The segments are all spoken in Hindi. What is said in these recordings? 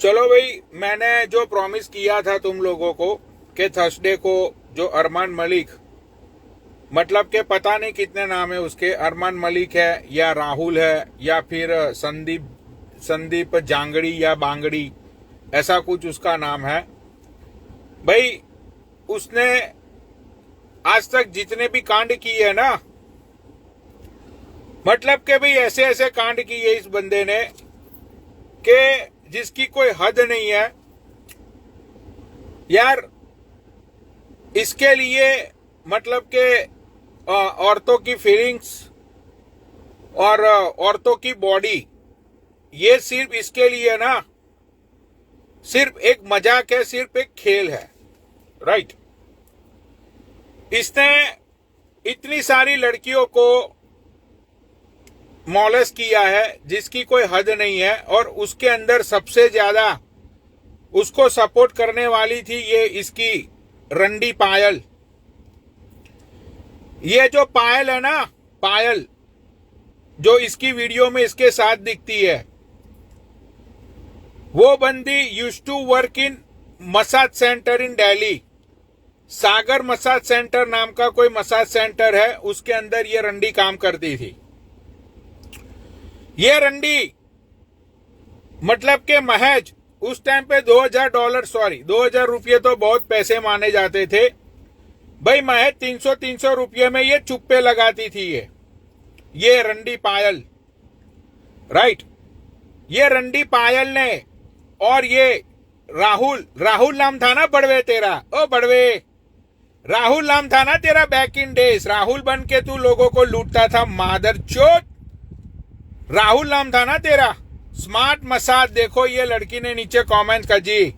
चलो भाई, मैंने जो प्रॉमिस किया था तुम लोगों को कि थर्सडे को जो अरमान मलिक, मतलब के पता नहीं कितने नाम है उसके, अरमान मलिक है या राहुल है या फिर संदीप संदीप जांगड़ी या बांगड़ी, ऐसा कुछ उसका नाम है भाई। उसने आज तक जितने भी कांड किए है ना, मतलब के भाई ऐसे ऐसे कांड किए इस बंदे ने कि जिसकी कोई हद नहीं है यार। इसके लिए मतलब के औरतों की फीलिंग्स और औरतों की बॉडी, ये सिर्फ इसके लिए ना सिर्फ एक मजाक है, सिर्फ एक खेल है, राइट। इसने इतनी सारी लड़कियों को मॉलेस्ट किया है जिसकी कोई हद नहीं है, और उसके अंदर सबसे ज्यादा उसको सपोर्ट करने वाली थी ये इसकी रंडी पायल। ये जो पायल है ना, पायल जो इसकी वीडियो में इसके साथ दिखती है, वो बंदी used to work in massage centre in Delhi. Sagar massage centre नाम का कोई मसाज सेंटर है, उसके अंदर ये रंडी काम करती थी। ये रंडी मतलब के महज उस टाइम पे $2000, सॉरी $2000 तो बहुत पैसे माने जाते थे भाई। महज 300 रुपये में ये चुप्पे लगाती थी ये रंडी पायल, राइट। ये रंडी पायल ने, और ये राहुल नाम था ना बड़वे तेरा, ओ बड़वे, राहुल नाम था ना तेरा बैक इन डेज। राहुल बन के तू लोगों को लूटता था, मादरचोद। राहुल नाम था ना तेरा। स्मार्ट मसाज, देखो ये लड़की ने नीचे कमेंट कर जी,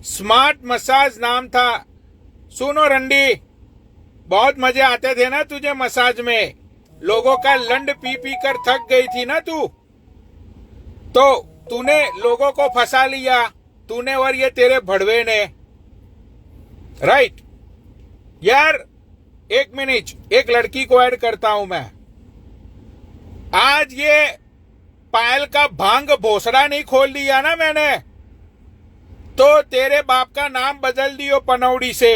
स्मार्ट मसाज नाम था। सुनो रंडी, बहुत मजे आते थे ना तुझे मसाज में, लोगों का लंड पी पी कर थक गई थी ना तू, तो तूने लोगों को फंसा लिया, तूने और ये तेरे भड़वे ने, राइट। यार एक मिनट, एक लड़की को ऐड करता हूं मैं। आज ये पायल का भांग भोसड़ा नहीं खोल दिया ना मैंने, तो तेरे बाप का नाम बदल दियो पनौड़ी से,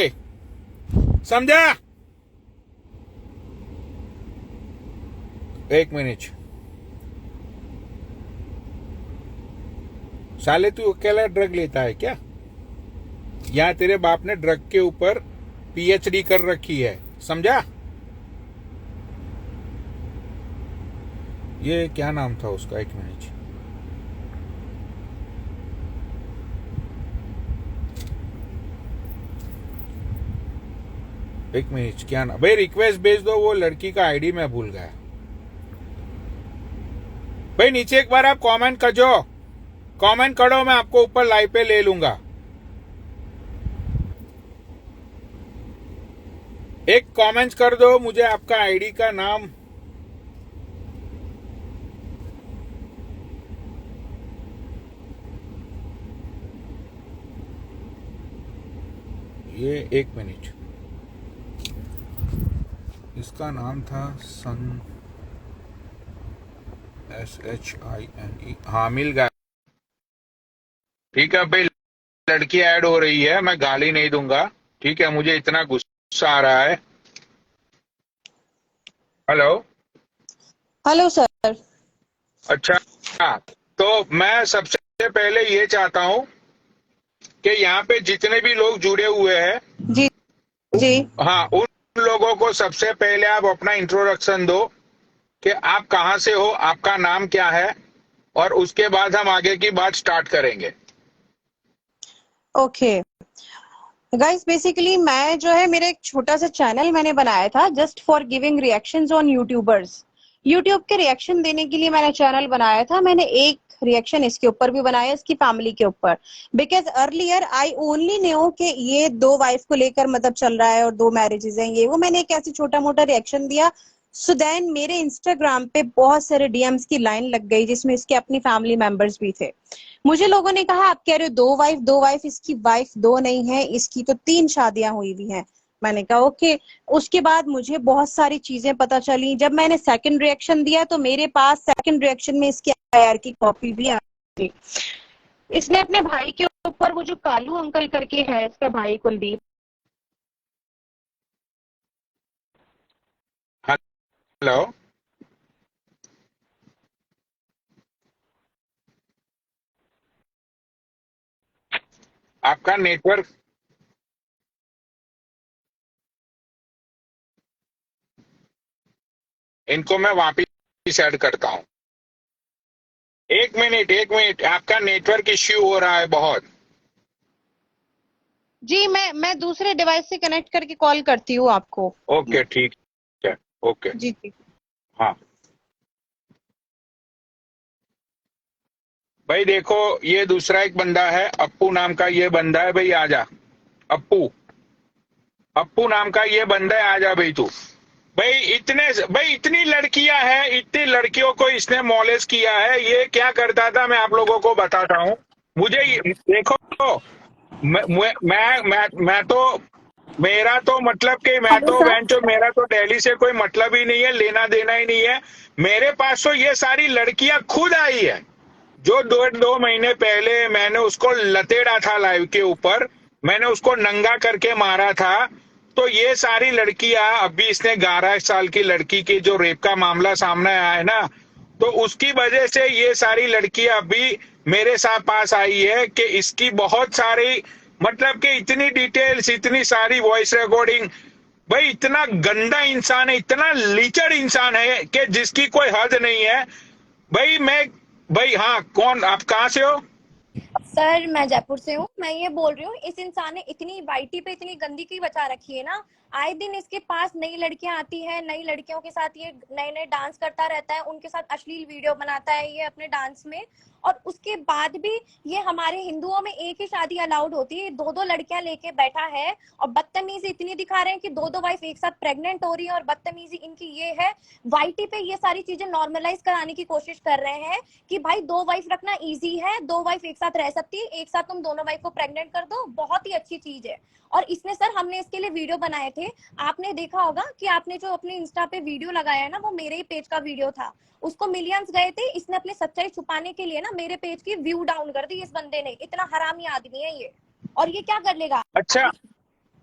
समझा। एक मिनट, साले तू अकेला ड्रग लेता है क्या? यहां तेरे बाप ने ड्रग के ऊपर पीएचडी कर रखी है, समझा। ये क्या नाम था उसका, एक मिनट। एक मिनट, क्या नाम भाई? रिक्वेस्ट भेज दो, वो लड़की का आईडी मैं भूल गया भाई। नीचे एक बार आप कमेंट कर जो, कमेंट करो, मैं आपको ऊपर लाइव पे ले लूंगा। एक कमेंट कर दो मुझे आपका आईडी का नाम। ये एक मिनट, इसका नाम था SHINE। हाँ मिल गया, ठीक है भाई। लड़की ऐड हो रही है, मैं गाली नहीं दूंगा, ठीक है। मुझे इतना गुस्सा आ रहा है। Hello hello sir. अच्छा, तो मैं सबसे पहले ये चाहता हूं कि यहाँ पे जितने भी लोग जुड़े हुए हैं, जी जी। हाँ, उन लोगों को सबसे पहले आप अपना इंट्रोडक्शन दो कि आप कहाँ से हो, आपका नाम क्या है, और उसके बाद हम आगे की बात स्टार्ट करेंगे। ओके गाइस, बेसिकली मैं जो है, मेरा एक छोटा सा चैनल मैंने बनाया था just for giving reactions on YouTubers. YouTube के रिएक्शन देने के लिए मैंने चैनल बनाया था। मैंने एक रिएक्शन इसके ऊपर भी बनाया, इसकी फैमिली के ऊपर, because earlier I only new कि ये 2 वाइफ को लेकर मतलब चल रहा है और 2 मैरिजेस हैं ये वो। मैंने एक ऐसी छोटा मोटा रिएक्शन दिया। सो देन मेरे इंस्टाग्राम पे बहुत सारे डीएम्स की लाइन लग गई जिसमें इसके अपनी फैमिली मेंबर्स भी थे। मुझे लोगों ने कहा आप कह रहे हो 2 वाइफ, इसकी वाइफ 2 नहीं है, इसकी तो 3 शादियां हुई हुई हैं। मैंने कहा ओके। उसके बाद मुझे बहुत सारी चीजें पता चली। जब मैंने सेकंड रिएक्शन दिया तो मेरे पास सेकंड रिएक्शन में इसके आईआर की कॉपी भी आ गई। इसने अपने भाई के ऊपर, वो जो कालू अंकल करके है इसका भाई कुलदीप, हेलो। आपका नेटवर्क, इनको मैं वापिस ऐड करता हूँ। एक मिनट, आपका नेटवर्क इश्यू हो रहा है बहुत। जी मैं दूसरे डिवाइस से कनेक्ट करके कॉल करती हूँ आपको। ओके ठीक है, ओके। जी जी। हाँ भाई देखो, ये दूसरा एक बंदा है, अप्पू नाम का ये बंदा है भाई, आजा। अप्पू, अप्पू नाम का ये बंदा है, आजा भाई तू। भाई इतनी लड़कियां हैं, इतनी लड़कियों को इसने मॉलेज किया है। ये क्या करता था मैं आप लोगों को बताता हूँ। मुझे देखो, मैं तो, मेरा तो मतलब कि मैं हेलो तो सर। बेंचो, मेरा तो दिल्ली से कोई मतलब ही नहीं है, लेना देना ही नहीं है। मेरे पास तो ये सारी लड़कियां खुद आई है। जो 2 महीने पहले मैंने उसको लतेड़ा था लाइव के ऊपर, मैंने उसको नंगा करके मारा था। तो ये सारी लड़कियां, अभी इसने 11 साल की लड़की की जो रेप का मामला सामने आया है ना, तो उसकी वजह से ये सारी लड़कियां अभी मेरे साथ पास आई है कि इसकी बहुत सारी, मतलब कि इतनी डिटेल्स, इतनी सारी वॉइस रिकॉर्डिंग। भाई इतना गंदा इंसान है, इतना लीचड़ इंसान है कि जिसकी कोई हद नहीं है। भाई मैं, भाई हाँ, कौन, आप कहाँ से हो? सर मैं जयपुर से हूँ। मैं ये बोल रही हूँ, इस इंसान ने इतनी वाईटी पे इतनी गंदगी बचा रखी है ना। आए दिन इसके पास नई लड़कियां आती है, नई लड़कियों के साथ ये नए नए डांस करता रहता है, उनके साथ अश्लील वीडियो बनाता है ये अपने डांस में। और उसके बाद भी ये, हमारे हिंदुओं में एक ही शादी अलाउड होती है, दो दो लड़कियां लेके बैठा है। और बदतमीजी इतनी दिखा रहे हैं कि दो दो वाइफ एक साथ प्रेग्नेंट हो रही है, और बदतमीजी इनकी ये है। वाईटी पे ये सारी चीजें नॉर्मलाइज कराने की कोशिश कर रहे हैं कि भाई 2 वाइफ रखना इजी है, 2 वाइफ एक साथ रह सकती है, एक साथ तुम दोनों वाइफ को प्रेग्नेंट कर दो, बहुत ही अच्छी चीज है। और इसने सर, हमने इसके लिए वीडियो बनाए थे। आपने देखा होगा कि आपने जो अपने इंस्टा पे वीडियो लगाया है ना, वो मेरे ही पेज का वीडियो था। उसको मिलियंस गए थे। इसने अपनी सच्चाई छुपाने के लिए ना मेरे पेज की व्यू डाउन कर दी इस बंदे ने। इतना हरामी आदमी है ये। और ये क्या कर लेगा? अच्छा,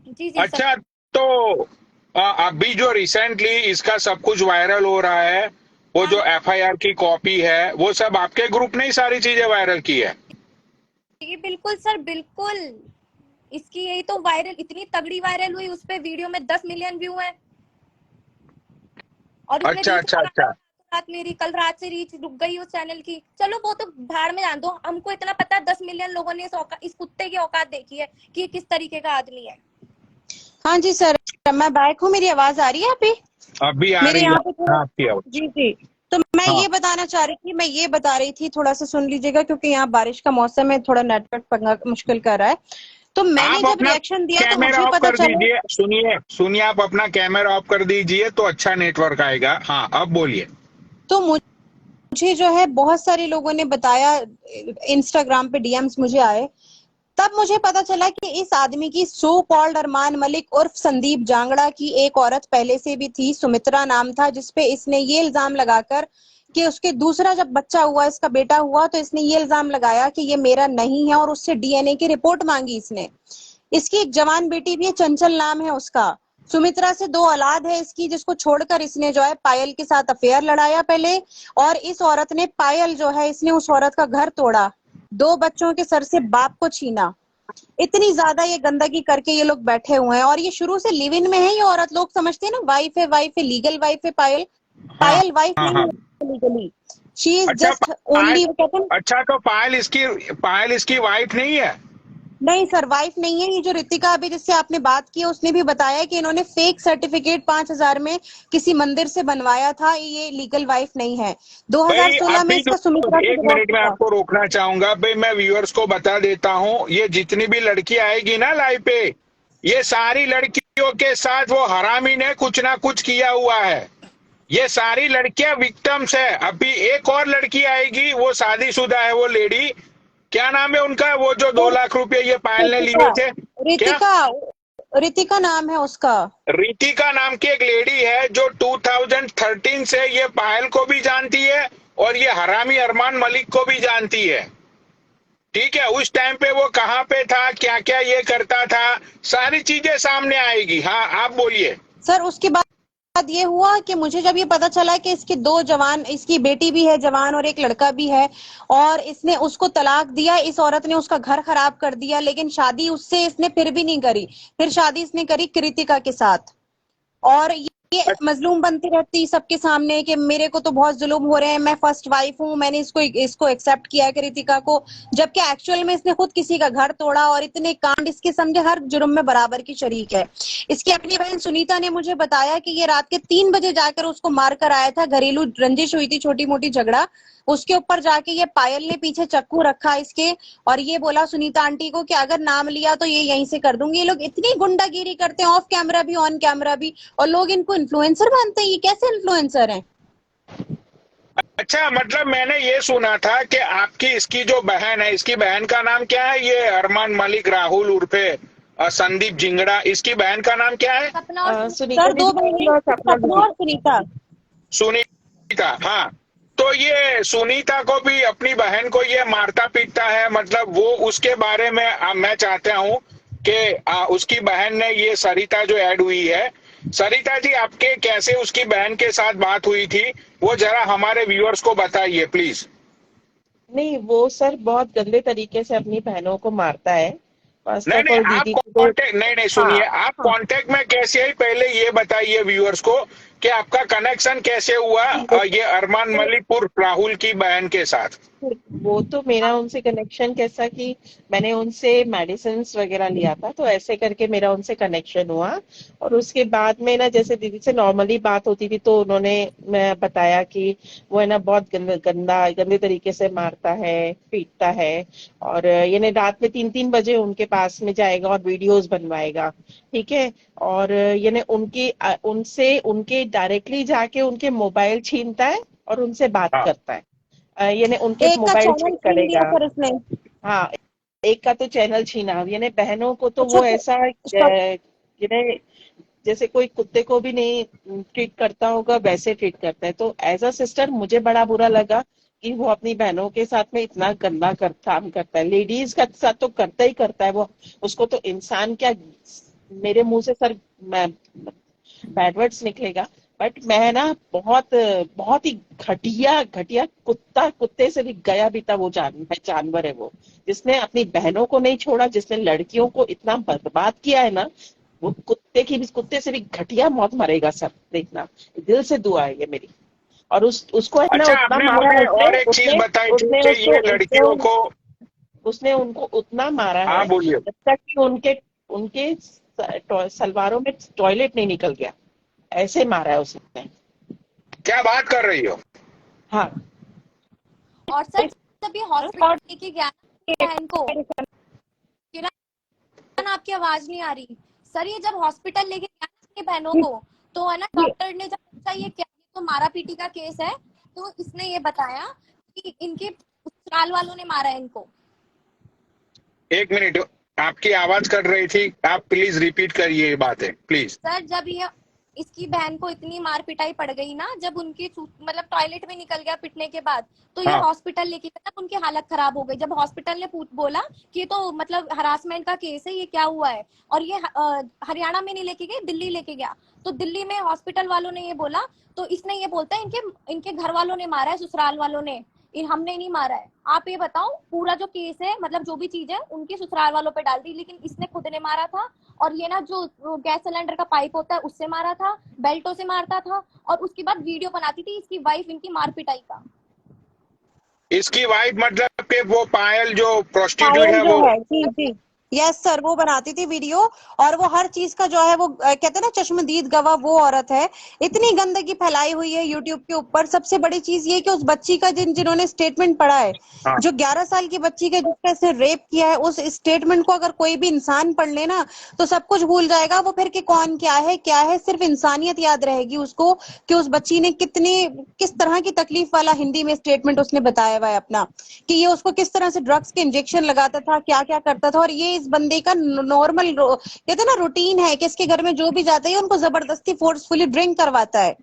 जी जी सर। अच्छा। तो अभी जो रिसेंटली इसका सब कुछ वायरल हो रहा है, वो हाँ जो एफआईआर की कॉपी है, वो सब आपके ग्रुप ने ही सारी चीजें वायरल की है? जी बिल्कुल सर, बिल्कुल। इसकी यही तो वायरल, इतनी तगड़ी वायरल हुई, उस पे वीडियो में 10 मिलियन व्यू है। और इसने अच्छा रीच अच्छा बढ़ा, अच्छा। रात मेरी कल रात से रीच रुक गई उस चैनल की। चलो वो तो भाड़ में जान दो, हमको इतना पता है 10 मिलियन लोगों ने इस कुत्ते की औकात देखी है कि ये किस तरीके का आदमी है। हाँ जी सर, मैं बैक हूँ, मेरी आवाज आ रही है अभी? अभी आ मेरे रही है। यहाँ पे हाँ, थोड़ा, आपकी आवाज। जी जी। तो मैं हाँ, ये बताना चाह रही थी, थोड़ा सा सुन लीजिएगा, क्योंकि यहाँ बारिश का मौसम है, थोड़ा नेटवर्क मुश्किल कर रहा है। तो मैंने आप जब अपना रिएक्शन दिया तो कैमरा मुझे ऑफ पता कर चला। दीजिए। सुनिए सुनिए, आप अपना कैमरा ऑफ कर दीजिए तो अच्छा नेटवर्क आएगा। हाँ, अब बोलिए। तो मुझे जो है बहुत सारे लोगों ने बताया, इंस्टाग्राम पे डीएम्स मुझे आए, तब मुझे पता चला कि इस आदमी की सो कॉल्ड अरमान मलिक उर्फ संदीप जांगड़ा की एक औरत पहले से भी थी, सुमित्रा नाम था, जिसपे इसने ये इल्जाम लगाकर कि उसके दूसरा जब बच्चा हुआ, इसका बेटा हुआ, तो इसने ये इल्जाम लगाया कि ये मेरा नहीं है, और उससे डीएनए की रिपोर्ट मांगी इसने। इसकी एक जवान बेटी भी है, चंचल नाम है उसका। सुमित्रा से 2 औलाद है इसकी, जिसको छोड़कर इसने जो है पायल के साथ अफेयर लड़ाया पहले। और इस औरत ने, पायल जो है, इसने उस औरत का घर तोड़ा, 2 बच्चों के सर से बाप को छीना। इतनी ज्यादा ये गंदगी करके ये लोग बैठे हुए हैं, और ये शुरू से लिव इन में है। ये औरत, लोग समझते हैं ना वाइफ है, लीगल वाइफ है पायल। हाँ पायल वाइफ हाँ नहीं हाँ। है लीगली, शी इज अच्छा जस्ट पायल, ओनली, कहते हैं। अच्छा तो पायल इसकी वाइफ नहीं है? नहीं सर, वाइफ नहीं है। ये जो रितिका अभी जिससे आपने बात की, उसने भी बताया कि इन्होंने फेक सर्टिफिकेट 5,000 में किसी मंदिर से बनवाया था, ये लीगल वाइफ नहीं है। भाई 2016 में अभी जो, इसका सुमित्रा से एक डिवोर्स मिनट में हुआ। आपको रोकना चाहूंगा भाई, मैं व्यूअर्स को बता देता हूँ, ये जितनी भी लड़की आएगी ना लाइव पे, ये सारी लड़कियों के साथ वो हरामी ने कुछ ना कुछ किया हुआ है। ये सारी लड़कियां विक्टिम्स है। अभी एक और लड़की आएगी, वो शादीशुदा है, वो लेडी, क्या नाम है उनका, वो जो 2 लाख रुपए ये पायल ने लिए रितिका, थे? क्या? रितिका, रितिका नाम है उसका। रितिका नाम की एक लेडी है जो 2013 से ये पायल को भी जानती है और ये हरामी अरमान मलिक को भी जानती है। ठीक है, उस टाइम पे वो कहाँ पे था, क्या क्या ये करता था, सारी चीजें सामने आएगी। हाँ आप बोलिए। सर उसके बाद ये हुआ कि मुझे जब ये पता चला कि इसके दो जवान, इसकी बेटी भी है जवान और एक लड़का भी है, और इसने उसको तलाक दिया, इस औरत ने उसका घर खराब कर दिया, लेकिन शादी उससे इसने फिर भी नहीं करी। फिर शादी इसने करी कृतिका के साथ, और ये मजलूम बनती रहती सबके सामने कि मेरे को तो बहुत जुल्म हो रहे हैं, मैं फर्स्ट वाइफ हूँ, मैंने इसको एक्सेप्ट किया है कृतिका को, जबकि एक्चुअल में इसने खुद किसी का घर तोड़ा और इतने कांड इसके समझे हर जुर्म में बराबर की शरीक है। इसकी अपनी बहन सुनीता ने मुझे बताया कि ये रात के 3 बजे जाकर उसको मार कर आया था, घरेलू रंजिश हुई थी, छोटी मोटी झगड़ा, उसके ऊपर जाके ये पायल ने पीछे चक्कू रखा इसके, और ये बोला सुनीता आंटी को कि अगर नाम लिया तो ये यहीं से कर दूंगी। ये लोग इतनी गुंडागिरी करते हैं, ऑफ कैमरा भी ऑन कैमरा भी, और लोग इनको इन्फ्लुएंसर मानते हैं। ये कैसे इन्फ्लुएंसर हैं? अच्छा, मतलब मैंने ये सुना था कि आपकी इसकी जो बहन है, इसकी बहन का नाम क्या है, ये अरमान मलिक राहुल उर्फे संदीप जिंगड़ा, इसकी बहन का नाम क्या है? सपना और सुनीता सर दो दीदी बहनें, और सपना सपना दीदी। और सुनीता। सुनीता, हाँ। तो ये सुनीता को भी, अपनी बहन को ये मारता पीटता है, मतलब वो उसके बारे में मैं चाहता हूँ कि उसकी बहन ने, ये सरिता जो ऐड हुई है, सरिता जी आपके कैसे उसकी बहन के साथ बात हुई थी, वो जरा हमारे व्यूअर्स को बताइए प्लीज। नहीं, वो सर बहुत गंदे तरीके से अपनी बहनों को मारता है। फर्स्ट नहीं ऑफ नहीं, ऑल आप दीदी को तो कांटेक्ट, नहीं नहीं हाँ सुनिए, आप हाँ कांटेक्ट में कैसे आई, पहले ये बताइए व्यूअर्स को कि आपका कनेक्शन कैसे हुआ ये अरमान मलिकपुर राहुल की बहन के साथ। वो तो मेरा उनसे कनेक्शन कैसा कि मैंने उनसे मेडिसिन वगैरह लिया था, तो ऐसे करके मेरा उनसे कनेक्शन हुआ। और उसके बाद में ना, जैसे दीदी से नॉर्मली बात होती थी, तो उन्होंने मैं बताया कि वो है ना बहुत गंदे तरीके से मारता है, पीटता है, और ये ना रात में 3-3 बजे उनके पास में जाएगा और वीडियोस बनवाएगा, ठीक है। और ये ना उनसे उनके डायरेक्टली जाके उनके मोबाइल छीनता है और उनसे बात हाँ। करता है। यानी उनके एक का मोबाइल चैनल चेक छीन करेगा। लिया सर इसने। हाँ, एक का तो चैनल छीना, यानी बहनों को तो अच्छा वो तो ऐसा उसका यानी जैसे कोई कुत्ते को भी नहीं ट्रीट करता होगा वैसे ट्रीट करता है। तो एज अ सिस्टर मुझे बड़ा बुरा लगा कि वो अपनी बहनों के साथ में इतना गंदा काम करता है। लेडीज का साथ तो करता ही करता है वो, उसको तो इंसान क्या, मेरे मुंह से सर बैड वर्ड्स निकलेगा, बट मैं ना बहुत बहुत ही घटिया घटिया कुत्ते से भी गया भी था वो जानवर है वो, जिसने अपनी बहनों को नहीं छोड़ा, जिसने लड़कियों को इतना बर्बाद किया है ना, वो कुत्ते से भी घटिया मौत मरेगा सर, देखना। दिल से दुआ है ये मेरी। और उसको है ना अच्छा, उतना आपने मारा है मुझे उसने और एक चीज उसने बताई थी उसने कि उसको ये उसने लड़कियों को, उसने उनको उतना मारा हाँ है बोलिए। जब तक कि उनके उनके सलवारों में टॉयलेट नहीं निकल गया, ऐसे मारा है उसने। क्या बात कर रही हो? हाँ। और सर जब ये हॉस्पिटल लेके गया ना बहन को, किरण आपकी आवाज नहीं आ रही। सर ये जब हॉस्पिटल लेके गया ना अपनी बहनों को, तो है ना डॉक्टर ने जब पूछा ये क्या, ये तो मारा पीटी का केस है, तो इसने ये बताया कि इनके ससुराल वालों ने मारा है इनको। एक मिनट, आपकी आवाज कट रही थी, आप प्लीज रिपीट करिए ये बातें प्लीज। सर जब ये इसकी बहन को इतनी मार पिटाई पड़ गई ना, जब उनके मतलब टॉयलेट में निकल गया पिटने के बाद, तो ये हाँ। हॉस्पिटल लेके गया, तब उनकी हालत खराब हो गई। जब हॉस्पिटल ने बोला कि ये तो मतलब हरासमेंट का केस है, ये क्या हुआ है, और ये हरियाणा में नहीं लेके गए, दिल्ली लेके गया, तो दिल्ली में हॉस्पिटल वालों ने ये बोला, तो इसने ये बोलता है इनके घर वालों ने मारा है, ससुराल वालों ने, हमने नहीं मारा है। आप ये बताओ, पूरा जो केस है, मतलब जो भी चीज है उनके ससुराल वालों पे डाल दी, लेकिन इसने खुद ने मारा था। और ये ना जो गैस सिलेंडर का पाइप होता है उससे मारा था, बेल्टों से मारता था, और उसके बाद वीडियो बनाती थी इसकी वाइफ इनकी मार पिटाई का। इसकी वाइफ मतलब कि वो पायल जो प्रोस्टिट्यूट पायल है जो वो? है, जी जी, यस सर, वो बनाती थी वीडियो, और वो हर चीज का जो है वो कहते हैं ना चश्मदीद गवाह वो औरत है। इतनी गंदगी फैलाई हुई है यूट्यूब के ऊपर। सबसे बड़ी चीज ये कि उस बच्ची का जिन्होंने स्टेटमेंट पढ़ा है, हाँ। जो 11 साल की बच्ची का जिसका इसने रेप किया है, उस स्टेटमेंट को अगर कोई भी इंसान पढ़ लेना तो सब कुछ भूल जाएगा वो, फिर कि कौन क्या है, सिर्फ इंसानियत याद रहेगी उसको कि उस बच्ची ने किस तरह की तकलीफ वाला हिंदी में स्टेटमेंट उसने बताया हुआ है अपना, कि ये उसको किस तरह से ड्रग्स के इंजेक्शन लगाता था, क्या क्या करता था। और ये इस बंदे का नॉर्मल कहते हैं ना रूटीन है कि इसके घर में जो भी जाता है उनको जबरदस्ती फोर्सफुली ड्रिंक करवाता है।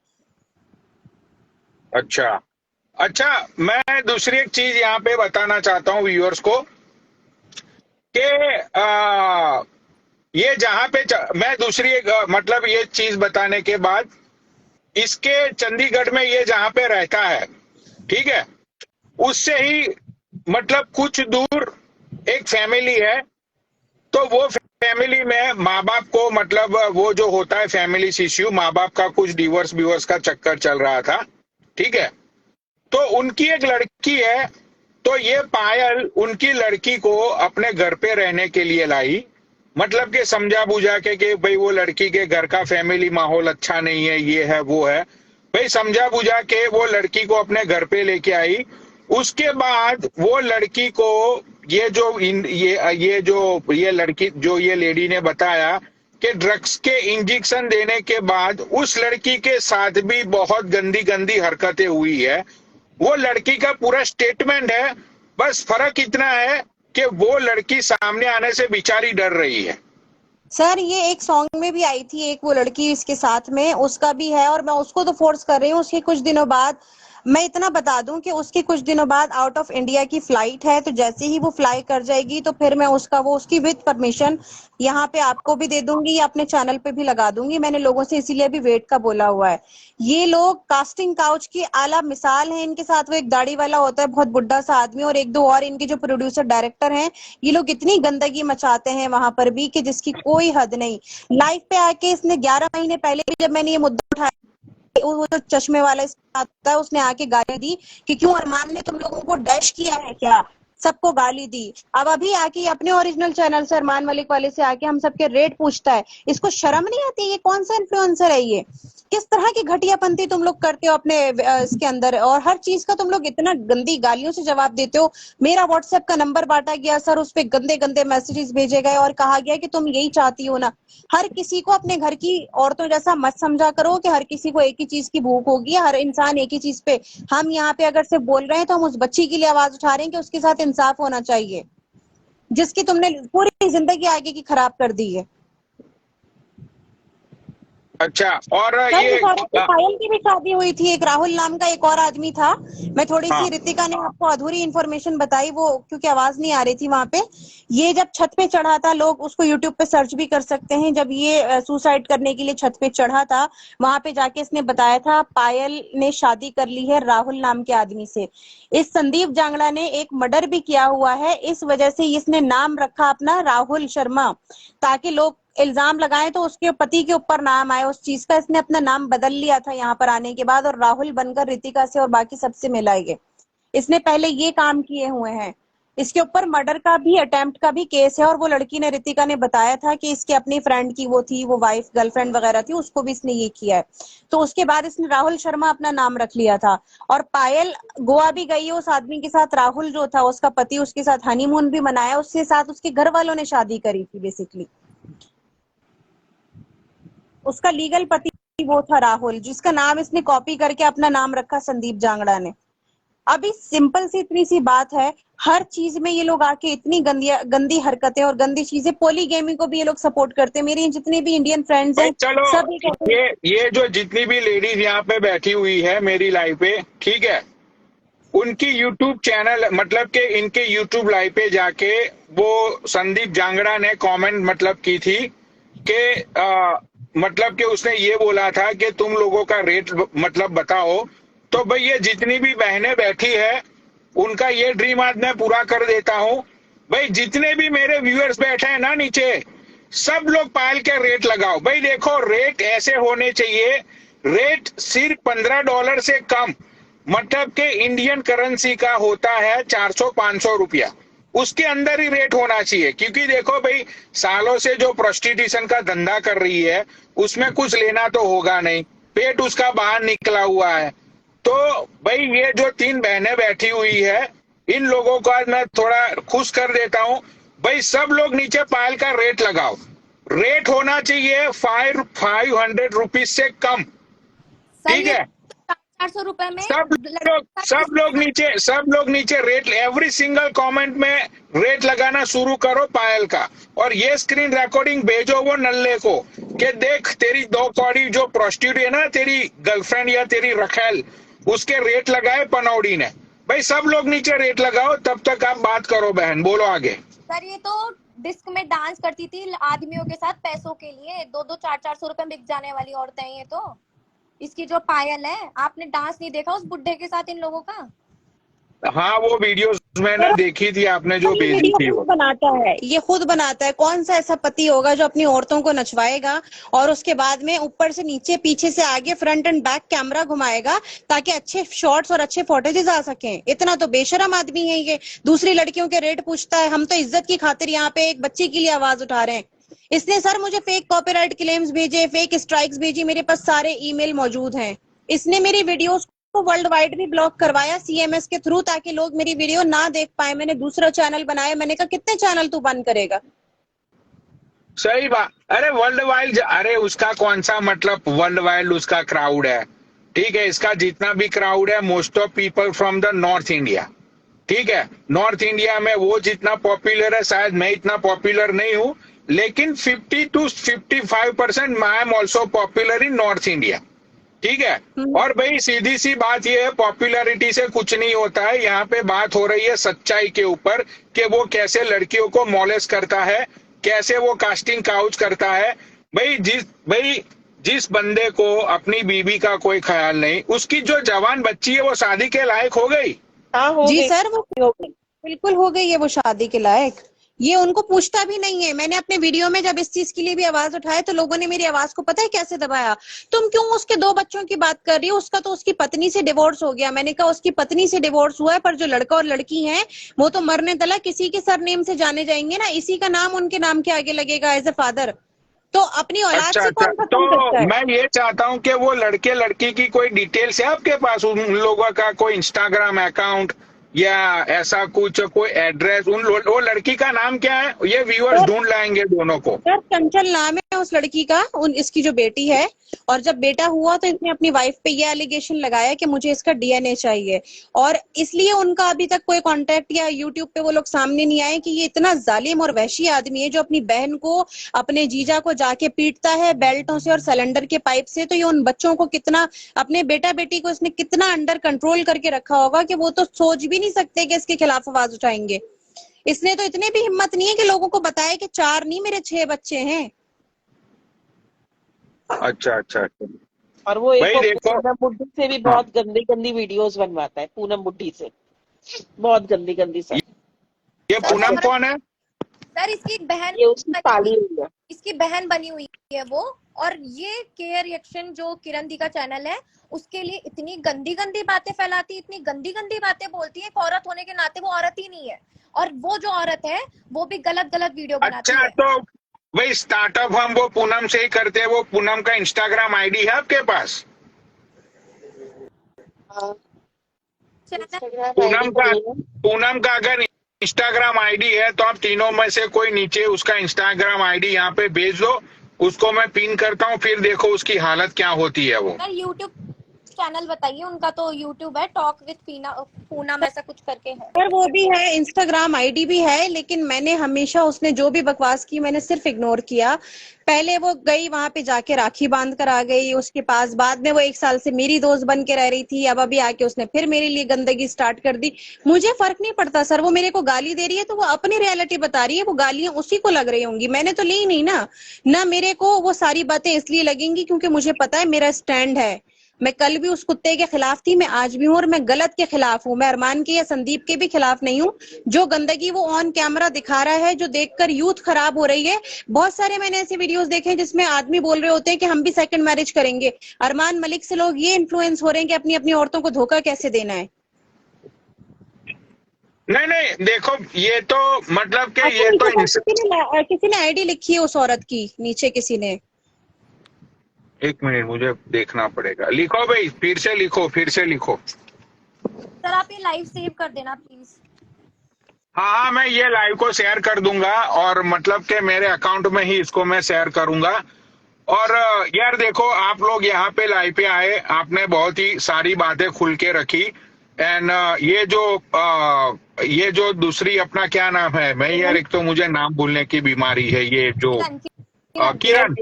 अच्छा अच्छा, मैं दूसरी एक चीज यहाँ पे बताना चाहता हूँ व्यूअर्स को कि ये जहां पे मैं दूसरी एक मतलब ये चीज बताने के बाद, इसके चंडीगढ़ में ये जहां पे रहता है, ठीक है, उससे ही मतलब कुछ दूर एक फैमिली है। तो वो फैमिली में माँ बाप को मतलब वो जो होता है फैमिली इश्यू, माँ बाप का कुछ डिवोर्स विवोर्स का चक्कर चल रहा था, ठीक है। तो उनकी एक लड़की है, तो ये पायल उनकी लड़की को अपने घर पे रहने के लिए लाई, मतलब कि समझा बुझा के कि भाई वो लड़की के घर का फैमिली माहौल अच्छा नहीं है, ये है वो है, भाई समझा बुझा के वो लड़की को अपने घर पे लेके आई। उसके बाद वो लड़की को ये जो ये लड़की जो ये लेडी ने बताया कि ड्रग्स के इंजेक्शन देने के बाद उस लड़की के साथ भी बहुत गंदी गंदी हरकतें हुई है। वो लड़की का पूरा स्टेटमेंट है, बस फर्क इतना है कि वो लड़की सामने आने से बेचारी डर रही है। सर ये एक सॉन्ग में भी आई थी एक वो लड़की इसके साथ में, उसका भी है, और मैं उसको तो फोर्स कर रही हूँ। उसके कुछ दिनों बाद, मैं इतना बता दूं कि उसके कुछ दिनों बाद आउट ऑफ इंडिया की फ्लाइट है, तो जैसे ही वो फ्लाई कर जाएगी तो फिर मैं उसकी विद परमिशन यहाँ पे आपको भी दे दूंगी, या अपने चैनल पे भी लगा दूंगी। मैंने लोगों से इसीलिए भी वेट का बोला हुआ है। ये लोग कास्टिंग काउच की आला मिसाल है। इनके साथ वो एक दाढ़ी वाला होता है, बहुत बुड्ढा सा आदमी, और एक दो और इनके जो प्रोड्यूसर डायरेक्टर हैं, ये लोग इतनी गंदगी मचाते हैं वहां पर भी कि जिसकी कोई हद नहीं। लाइव पे आके इसने 11 महीने पहले भी जब मैंने ये मुद्दा उठाया, वो जो चश्मे वाला इसका आता है, उसने आके गाली दी कि क्यों अरमान ने तुम लोगों को डैश किया है क्या, सबको गाली दी। अब अभी आके अपने ओरिजिनल चैनल से अरमान मलिक वाले से आके हम सबके रेट पूछता है। इसको शर्म नहीं आती? ये कौन सा इन्फ्लुएंसर है? ये किस तरह की घटियापंती तुम लोग करते हो अपने इसके अंदर, और हर चीज का तुम लोग इतना गंदी गालियों से जवाब देते हो। मेरा व्हाट्सएप का नंबर बांटा गया सर, उस पे गंदे गंदे मैसेजेस भेजे गए और कहा गया कि तुम यही चाहती हो ना। हर किसी को अपने घर की औरतों जैसा मत समझा करो कि हर किसी को एक ही चीज की भूख होगी, हर इंसान एक ही चीज पे। हम यहाँ पे अगर सिर्फ बोल रहे हैं तो हम उस बच्ची के लिए आवाज उठा रहे हैं कि उसके साथ इंसाफ होना चाहिए, जिसकी तुमने पूरी जिंदगी आगे की खराब कर दी है। अच्छा, और सर ये इस औरत की पायल की भी शादी हुई थी, एक राहुल नाम का एक और आदमी था। मैं थोड़ी हाँ सी, रितिका ने आपको अधूरी इन्फॉर्मेशन बताई, वो क्योंकि आवाज नहीं आ रही थी वहां पे। ये जब छत पे चढ़ा था, लोग उसको यूट्यूब पे सर्च भी कर सकते हैं, जब ये सुसाइड करने के लिए छत पे चढ़ा था, वहां पे जाके इसने बताया था पायल ने शादी कर ली है राहुल नाम के आदमी से। इस संदीप जांगड़ा ने एक मर्डर भी किया हुआ है, इस वजह से इसने नाम रखा अपना राहुल शर्मा, ताकि लोग इल्जाम लगाए तो उसके पति के ऊपर नाम आए उस चीज का। इसने अपना नाम बदल लिया था यहाँ पर आने के बाद, और राहुल बनकर रितिका से और बाकी सबसे मिला ये। इसने पहले ये काम किए हुए हैं। इसके ऊपर मर्डर का भी, अटेम्प्ट का भी केस है। और वो लड़की ने, रितिका ने बताया था कि इसके अपनी फ्रेंड की वो थी, वो वाइफ गर्लफ्रेंड वगैरह थी, उसको भी इसने ये किया है। तो उसके बाद इसने राहुल शर्मा अपना नाम रख लिया था। और पायल गोवा भी गई है उस आदमी के साथ, राहुल जो था उसका पति, उसके साथ हनीमून भी मनाया, उसके साथ उसके घर वालों ने शादी करी थी बेसिकली। उसका लीगल पति वो था राहुल, जिसका नाम इसने कॉपी करके अपना नाम रखा संदीप जांगड़ा ने। अभी सिंपल सी इतनी सी बात है, हर चीज में ये लोग आके इतनी गंदी हरकतें और गंदी चीजें, पोलीगेमी को भी ये लोग सपोर्ट करते हैं। मेरे जितने भी इंडियन फ्रेंड्स भाई हैं चलो, सभी कहते हैं। ये जो जितनी भी लेडीज यहाँ पे बैठी हुई है मेरी लाइव पे, ठीक है, उनकी यूट्यूब चैनल मतलब कि इनके यूट्यूब लाइव पे जाके वो संदीप जांगड़ा ने कमेंट मतलब की थी कि मतलब कि उसने ये बोला था कि तुम लोगों का रेट मतलब बताओ। तो भाई ये जितनी भी बहनें बैठी है उनका ये ड्रीम आज मैं पूरा कर देता हूं। भाई जितने भी मेरे व्यूअर्स बैठे हैं ना नीचे, सब लोग पायल के रेट लगाओ। भाई देखो, रेट ऐसे होने चाहिए, रेट सिर्फ $15 से कम, मतलब के इंडियन करेंसी का होता है 400-500 रुपया, उसके अंदर ही रेट होना चाहिए। क्योंकि देखो भाई, सालों से जो प्रोस्टिट्यूशन का धंधा कर रही है उसमें कुछ लेना तो होगा नहीं, पेट उसका बाहर निकला हुआ है। तो भाई ये जो 3 बहनें बैठी हुई है, इन लोगों का मैं थोड़ा खुश कर देता हूं। भाई सब लोग नीचे पायल का रेट लगाओ, रेट होना चाहिए 500 रुपीज से कम, सर ठीक ये है। 400 रुपए में सब लोग नीचे रेट, एवरी सिंगल कमेंट में रेट लगाना शुरू करो पायल का। और ये स्क्रीन रिकॉर्डिंग भेजो वो नल्ले को कि देख तेरी 2 कौड़ी जो प्रोस्टिट्यूट है ना, तेरी गर्लफ्रेंड या तेरी रखेल, उसके रेट लगाए पनौड़ी ने। भाई सब लोग नीचे रेट लगाओ, तब तक आप बात करो बहन, बोलो आगे। सर ये तो डिस्क में डांस करती थी आदमियों के साथ पैसों के लिए। 2-400 रुपए में बिक जाने वाली औरतें हैं ये तो। इसकी जो पायल है, आपने डांस नहीं देखा उस बुड्ढे के साथ इन लोगों का? हाँ, वो वीडियोस मैंने देखी थी, आपने जो ये भेजी वीडियो थी खुद वो। बनाता है, ये खुद बनाता है। कौन सा ऐसा पति होगा जो अपनी औरतों को नचवाएगा और उसके बाद में ऊपर से नीचे, पीछे से आगे, फ्रंट एंड बैक कैमरा घुमाएगा ताकि अच्छे शॉट्स और अच्छे फोटेजेस आ सकें। इतना तो बेशरम आदमी है ये। दूसरी लड़कियों के रेट पूछता है। हम तो इज्जत की खातिर यहाँ पे एक बच्चे के लिए आवाज उठा रहे हैं। इसने सर मुझे फेक कॉपीराइट क्लेम्स भेजे, फेक स्ट्राइक्स भेजी, मेरे पास सारे ईमेल मौजूद हैं। इसने मेरी वीडियोस को वर्ल्ड वाइड भी ब्लॉक करवाया सीएमएस के थ्रू, ताकि लोग मेरी वीडियो ना देख पाए। मैंने दूसरा चैनल बनाया। मैंने कहा कितने चैनल तू बंद करेगा? सही बात। अरे वर्ल्ड वाइड, अरे उसका कौन सा मतलब, वर्ल्ड वाइड उसका क्राउड है, ठीक है। इसका जितना भी क्राउड है, most of people from the north India, ठीक है। नॉर्थ इंडिया में वो जितना पॉपुलर है, शायद मैं इतना पॉपुलर नहीं हूं, लेकिन 50 to 55% I am also popular in north India, ठीक है। और भाई सीधी सी बात यह है, पॉपुलैरिटी से कुछ नहीं होता है। यहाँ पे बात हो रही है सच्चाई के ऊपर कि वो कैसे लड़कियों को मॉलेस्ट करता है, कैसे वो कास्टिंग काउच करता है। भाई जिस बंदे को अपनी बीवी का कोई ख्याल नहीं, उसकी जो जवान बच्ची है वो शादी के लायक हो गई। हाँ, हो जी गई। सर, वो बिल्कुल हो गई है वो शादी के लायक। ये उनको पूछता भी नहीं है। मैंने अपने वीडियो में जब इस चीज के लिए भी आवाज उठाई तो लोगों ने मेरी आवाज को पता है कैसे दबाया? तुम क्यों उसके 2 बच्चों की बात कर रही हो? उसका तो उसकी पत्नी से डिवोर्स हो गया। मैंने कहा उसकी पत्नी से डिवोर्स हुआ है, पर जो लड़का और लड़की हैं वो तो मरने तला किसी के सरनेम से जाने जाएंगे ना, इसी का नाम उनके नाम के आगे लगेगा एज ए फादर। तो अपनी औलाद अच्छा से अच्छा, कौन खत्म करता तो है? मैं ये चाहता हूँ कि वो लड़के लड़की की कोई डिटेल्स है आपके पास, उन लोगों का कोई इंस्टाग्राम अकाउंट या ऐसा कुछ, कोई एड्रेस, वो लड़की का नाम क्या है? ये व्यूअर्स सर, ढूंढ लाएंगे दोनों को। सर चंचल नाम है उस लड़की का, इसकी जो बेटी है। और जब बेटा हुआ तो इसने अपनी वाइफ पे ये एलिगेशन लगाया कि मुझे इसका डीएनए चाहिए, और इसलिए उनका अभी तक कोई कांटेक्ट या यूट्यूब पे वो लोग सामने नहीं आए कि ये इतना जालिम और वहशी आदमी है जो अपनी बहन को, अपने जीजा को जाके पीटता है बेल्टों से और सिलेंडर के पाइप से। तो ये उन बच्चों को कितना, अपने बेटा बेटी को इसने कितना अंडर कंट्रोल करके रखा होगा कि वो तो सोच भी नहीं सकते कि इसके खिलाफ आवाज उठाएंगे। इसने तो इतने भी हिम्मत नहीं है कि लोगों को बताए कि 4 नहीं मेरे 6 बच्चे हैं। अच्छा अच्छा अच्छा। और वो एक भाई देखो, पूनम बुड्ढी से भी बहुत गंदी गंदी वीडियोस बनवाता है। पूनम बुड्ढी से बहुत गंदी गंदी सब। ये पूनम कौन है? सर इसकी एक बहन ये उसकी पाली हुई है। इसकी बहन बनी हुई है वो। और ये के रिएक्शन जो किरण दी का चैनल है, उसके लिए इतनी गंदी गंदी बातें फैलाती, इतनी गंदी गंदी बातें बोलती है। एक औरत होने के नाते वो औरत ही नहीं है, और वो जो औरत है वो भी गलत गलत वीडियो बनाती अच्छा, है। तो भाई स्टार्टअप हम वो पूनम से ही करते हैं। वो पूनम का इंस्टाग्राम आईडी है आपके पास? इंस्टाग्राम पूनम आईडी का नहीं है। पूनम का अगर इंस्टाग्राम आईडी है तो आप तीनों में से कोई नीचे उसका इंस्टाग्राम आईडी यहाँ पे भेज दो, उसको मैं पिन करता हूँ, फिर देखो उसकी हालत क्या होती है। वो सर यूट्यूब चैनल बताइए उनका। तो यूट्यूब है टॉक विद पूनम, ऐसा कुछ करके है। पर वो भी है, इंस्टाग्राम आईडी भी है, लेकिन मैंने हमेशा उसने जो भी बकवास की मैंने सिर्फ इग्नोर किया। पहले वो गई वहां पे जाके राखी बांध कर आ गई उसके पास। बाद में वो 1 साल से मेरी दोस्त बन के रह रही थी। अब अभी आके उसने फिर मेरे लिए गंदगी स्टार्ट कर दी। मुझे फर्क नहीं पड़ता सर, वो मेरे को गाली दे रही है तो वो अपनी रियलिटी बता रही है। वो गालियां उसी को लग रही होंगी, मैंने तो ली नहीं ना मेरे को वो सारी बातें इसलिए लगेंगी क्योंकि मुझे पता है मेरा स्टैंड है। मैं कल भी उस कुत्ते के खिलाफ थी, मैं आज भी हूँ, और मैं गलत के खिलाफ हूँ। मैं अरमान के या संदीप के भी खिलाफ नहीं हूँ। जो गंदगी वो ऑन कैमरा दिखा रहा है, जो देखकर यूथ खराब हो रही है। बहुत सारे मैंने ऐसे वीडियोस देखे हैं जिसमें आदमी बोल रहे होते हैं कि हम भी सेकंड मैरिज करेंगे। अरमान मलिक से लोग ये इन्फ्लुएंस हो रहे हैं कि अपनी अपनी औरतों को धोखा कैसे देना है। नहीं नहीं, देखो ये तो मतलब कि ये तो किसी ने आईडी लिखी है उस औरत की नीचे, किसी ने। 1 मिनट मुझे देखना पड़ेगा। लिखो भाई, फिर से लिखो, फिर से लिखो। सर आप ये लाइव सेव कर देना प्लीज। हाँ, मैं ये लाइव को शेयर कर दूंगा, और मतलब कि मेरे अकाउंट में ही इसको मैं शेयर करूंगा। और यार देखो, आप लोग यहाँ पे लाइव पे आए, आपने बहुत ही सारी बातें खुल के रखी। एंड ये जो दूसरी अपना क्या नाम है, मैं यार एक तो मुझे नाम भूलने की बीमारी है, ये जो किरण,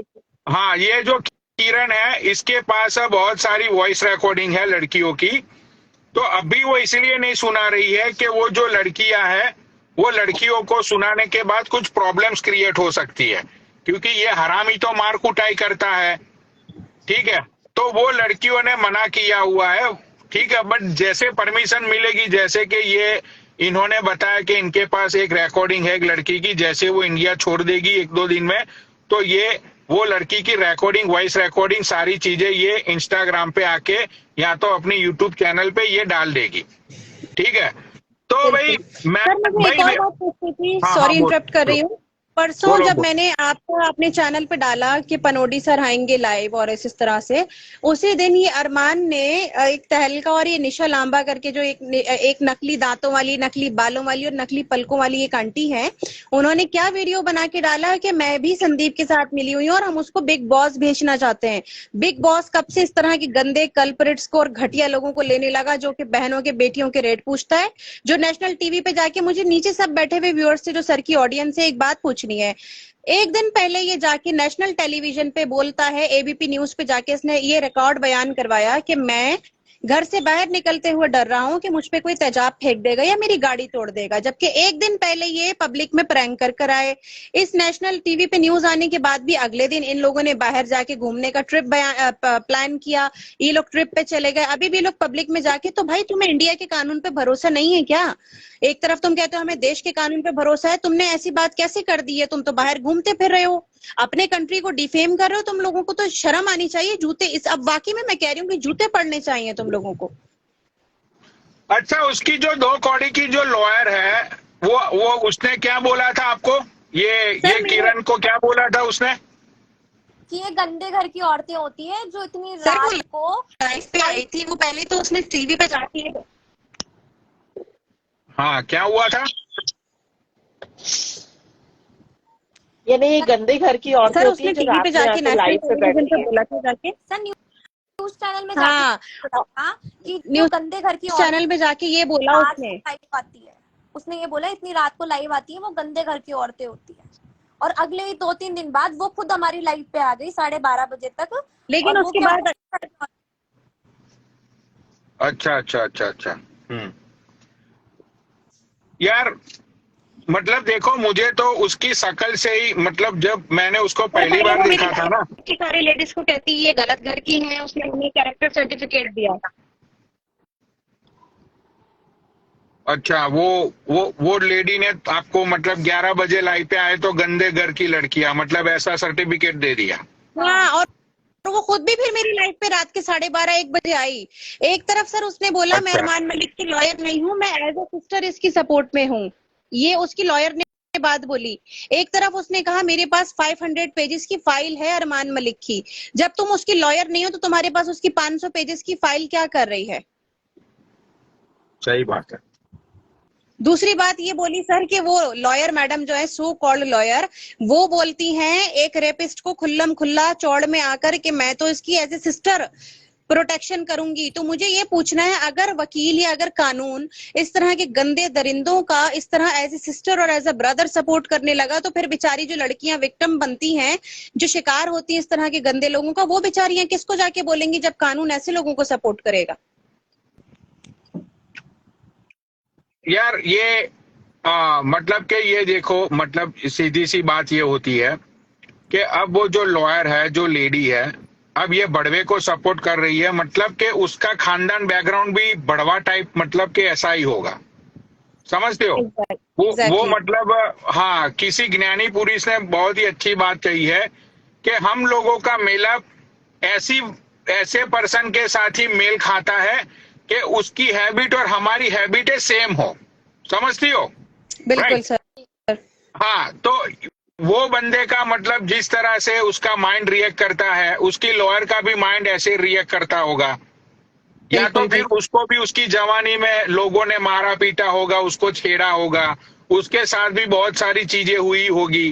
हाँ ये जो किरण है, इसके पास बहुत सारी वॉइस रिकॉर्डिंग है लड़कियों की। तो अभी वो इसलिए नहीं सुना रही है कि वो जो लड़कियां हैं वो लड़कियों को सुनाने के बाद कुछ प्रॉब्लम्स क्रिएट हो सकती है, क्योंकि ये हरामी तो मार कुटाई करता है, ठीक है। तो वो लड़कियों ने मना किया हुआ है, ठीक है। बट जैसे परमिशन मिलेगी, जैसे कि ये इन्होंने बताया कि इनके पास एक रिकॉर्डिंग है एक लड़की की, जैसे वो इंडिया छोड़ देगी 1-2 दिन में, तो ये वो लड़की की रिकॉर्डिंग, वॉइस रिकॉर्डिंग, सारी चीजें ये इंस्टाग्राम पे आके या तो अपनी यूट्यूब चैनल पे ये डाल देगी, ठीक है। तो भाई मैं सर मुझे एक भाई और बात पूछनी थी, हाँ, सॉरी बोलो, इंटरप्ट कर रही हूँ। परसों बोलो, जब बोलो। मैंने आपको अपने चैनल पे डाला कि पनोडी सर आएंगे लाइव और इस तरह से, उसी दिन ये अरमान ने एक तहलका और ये निशा लांबा करके जो एक नकली दांतों वाली, नकली बालों वाली और नकली पलकों वाली एक आंटी है, उन्होंने क्या वीडियो बना के डाला कि मैं भी संदीप के साथ मिली हुई हूँ और हम उसको बिग बॉस भेजना चाहते हैं। बिग बॉस कब से इस तरह के गंदे कल्परेट्स को और घटिया लोगों को लेने लगा, जो कि बहनों के बेटियों के रेट पूछता है, जो नेशनल टीवी पे जाके, मुझे नीचे सब बैठे हुए व्यूअर्स से, जो सर की ऑडियंस है, एक बात पूछनी है। एक दिन पहले ये जाके नेशनल टेलीविजन पे बोलता है, एबीपी न्यूज पे जाके इसने ये रिकॉर्ड बयान करवाया कि मैं घर से बाहर निकलते हुए डर रहा हूं कि मुझ पे कोई तेजाब फेंक देगा या मेरी गाड़ी तोड़ देगा, जबकि एक दिन पहले ये पब्लिक में प्रैंक कर आए। इस नेशनल टीवी पे न्यूज आने के बाद भी अगले दिन इन लोगों ने बाहर जाके घूमने का ट्रिप प्लान किया, ये लोग ट्रिप पे चले गए, अभी भी लोग पब्लिक में जाके। तो भाई तुम्हें इंडिया के कानून पे भरोसा नहीं है क्या? एक तरफ तुम कहते हो हमें देश के कानून पे भरोसा है, तुमने ऐसी बात कैसे कर दी है? तुम तो बाहर घूमते फिर रहे हो, अपने कंट्री को डिफेम कर रहे हो। तुम लोगों को तो शर्म आनी चाहिए, जूते इस, अब वाकई में मैं कह रही हूँ कि जूते पड़ने चाहिए तुम लोगों को। अच्छा, उसकी जो 2 कौड़ी की जो लॉयर है, वो उसने क्या बोला था आपको? ये किरण को क्या बोला था उसने? कि ये गंदे घर की औरतें होती है जो इतनी सर वो रात को लाइव पे आई थी, वो पहले तो उसने टीवी पे जाके, हाँ, क्या हुआ था? यानी ये गंदे घर की औरतें सर होती उसने है जो टीवी रात पे में जाके आके नेशनल लाइव पे टेलीविजन बैठती पे है। बोला था जाके, सर न्यूज चैनल में हाँ जाके बताया कि जो न्यूज गंदे घर की चैनल पे जाके ये बोला रात उसने। को लाइव आती है, उसने ये बोला इतनी रात को लाइव आती है वो गंदे घर की औरतें होती है। और अगले ही 2-3 दिन बाद वो खुद हमारी लाइव पे आ गई 12:30 बजे तक। लेकिन और वो उसके क्या बाद अच्छा, अच्छा, अच्छा, अच्छा। यार मतलब देखो, मुझे तो उसकी शक्ल से ही, मतलब जब मैंने उसको पहली पहले बार वो मेरी देखा था ना, की सारी लेडीज को कहती ये गलत घर की है, उसने उन्हें कैरेक्टर सर्टिफिकेट दिया था। अच्छा, वो लेडी ने आपको मतलब 11 बजे लाइव पे आए तो गंदे घर की लड़कियां, मतलब ऐसा सर्टिफिकेट दे दिया? हाँ, और वो खुद भी फिर मेरी लाइफ पे रात के 12:30-1 बजे आई। एक तरफ सर उसने बोला मैं अच्छा, अरमान मलिक की लॉयर नहीं हूँ, मैं एज अ सिस्टर इसकी सपोर्ट में हूँ, ये उसकी लॉयर ने बात बोली। एक तरफ उसने कहा मेरे पास 500 पेजेस की फाइल है अरमान मलिक की। जब तुम उसकी लॉयर नहीं हो तो तुम्हारे पास उसकी 500 पेजेस की फाइल क्या कर रही है? सही बात है। दूसरी बात ये बोली सर कि वो लॉयर मैडम जो है, सो कॉल्ड लॉयर, वो बोलती हैं एक रेपिस्ट को खुल्लम खुल्ला चौड़ में आकर कि मैं तो इसकी एज ए सिस्टर प्रोटेक्शन करूंगी। तो मुझे ये पूछना है, अगर वकील या अगर कानून इस तरह के गंदे दरिंदों का इस तरह एज ए सिस्टर और एज ए ब्रदर सपोर्ट करने लगा, तो फिर बेचारी जो लड़कियां विक्टिम बनती हैं, जो शिकार होती हैं इस तरह के गंदे लोगों का, वो बेचारियां किसको जाके बोलेंगी जब कानून ऐसे लोगों को सपोर्ट करेगा? यार ये मतलब कि ये देखो, मतलब सीधी सी बात ये होती है कि अब वो जो लॉयर है, जो लेडी है, अब ये बड़वे को सपोर्ट कर रही है, मतलब कि उसका खानदान बैकग्राउंड भी बड़वा टाइप, मतलब कि ऐसा ही होगा, समझते हो? वो मतलब हाँ, किसी ज्ञानी पुरुष ने बहुत ही अच्छी बात कही है कि हम लोगों का मेलअप ऐसे पर्सन के साथ ही मेल खाता है कि उसकी हैबिट और हमारी हैबिट सेम हो, समझती हो? बिल्कुल सर। हाँ, तो वो बंदे का मतलब जिस तरह से उसका माइंड रिएक्ट करता है, उसकी लॉयर का भी माइंड ऐसे रिएक्ट करता होगा, या तो फिर उसको भी उसकी जवानी में लोगों ने मारा पीटा होगा, उसको छेड़ा होगा, उसके साथ भी बहुत सारी चीजें हुई होगी,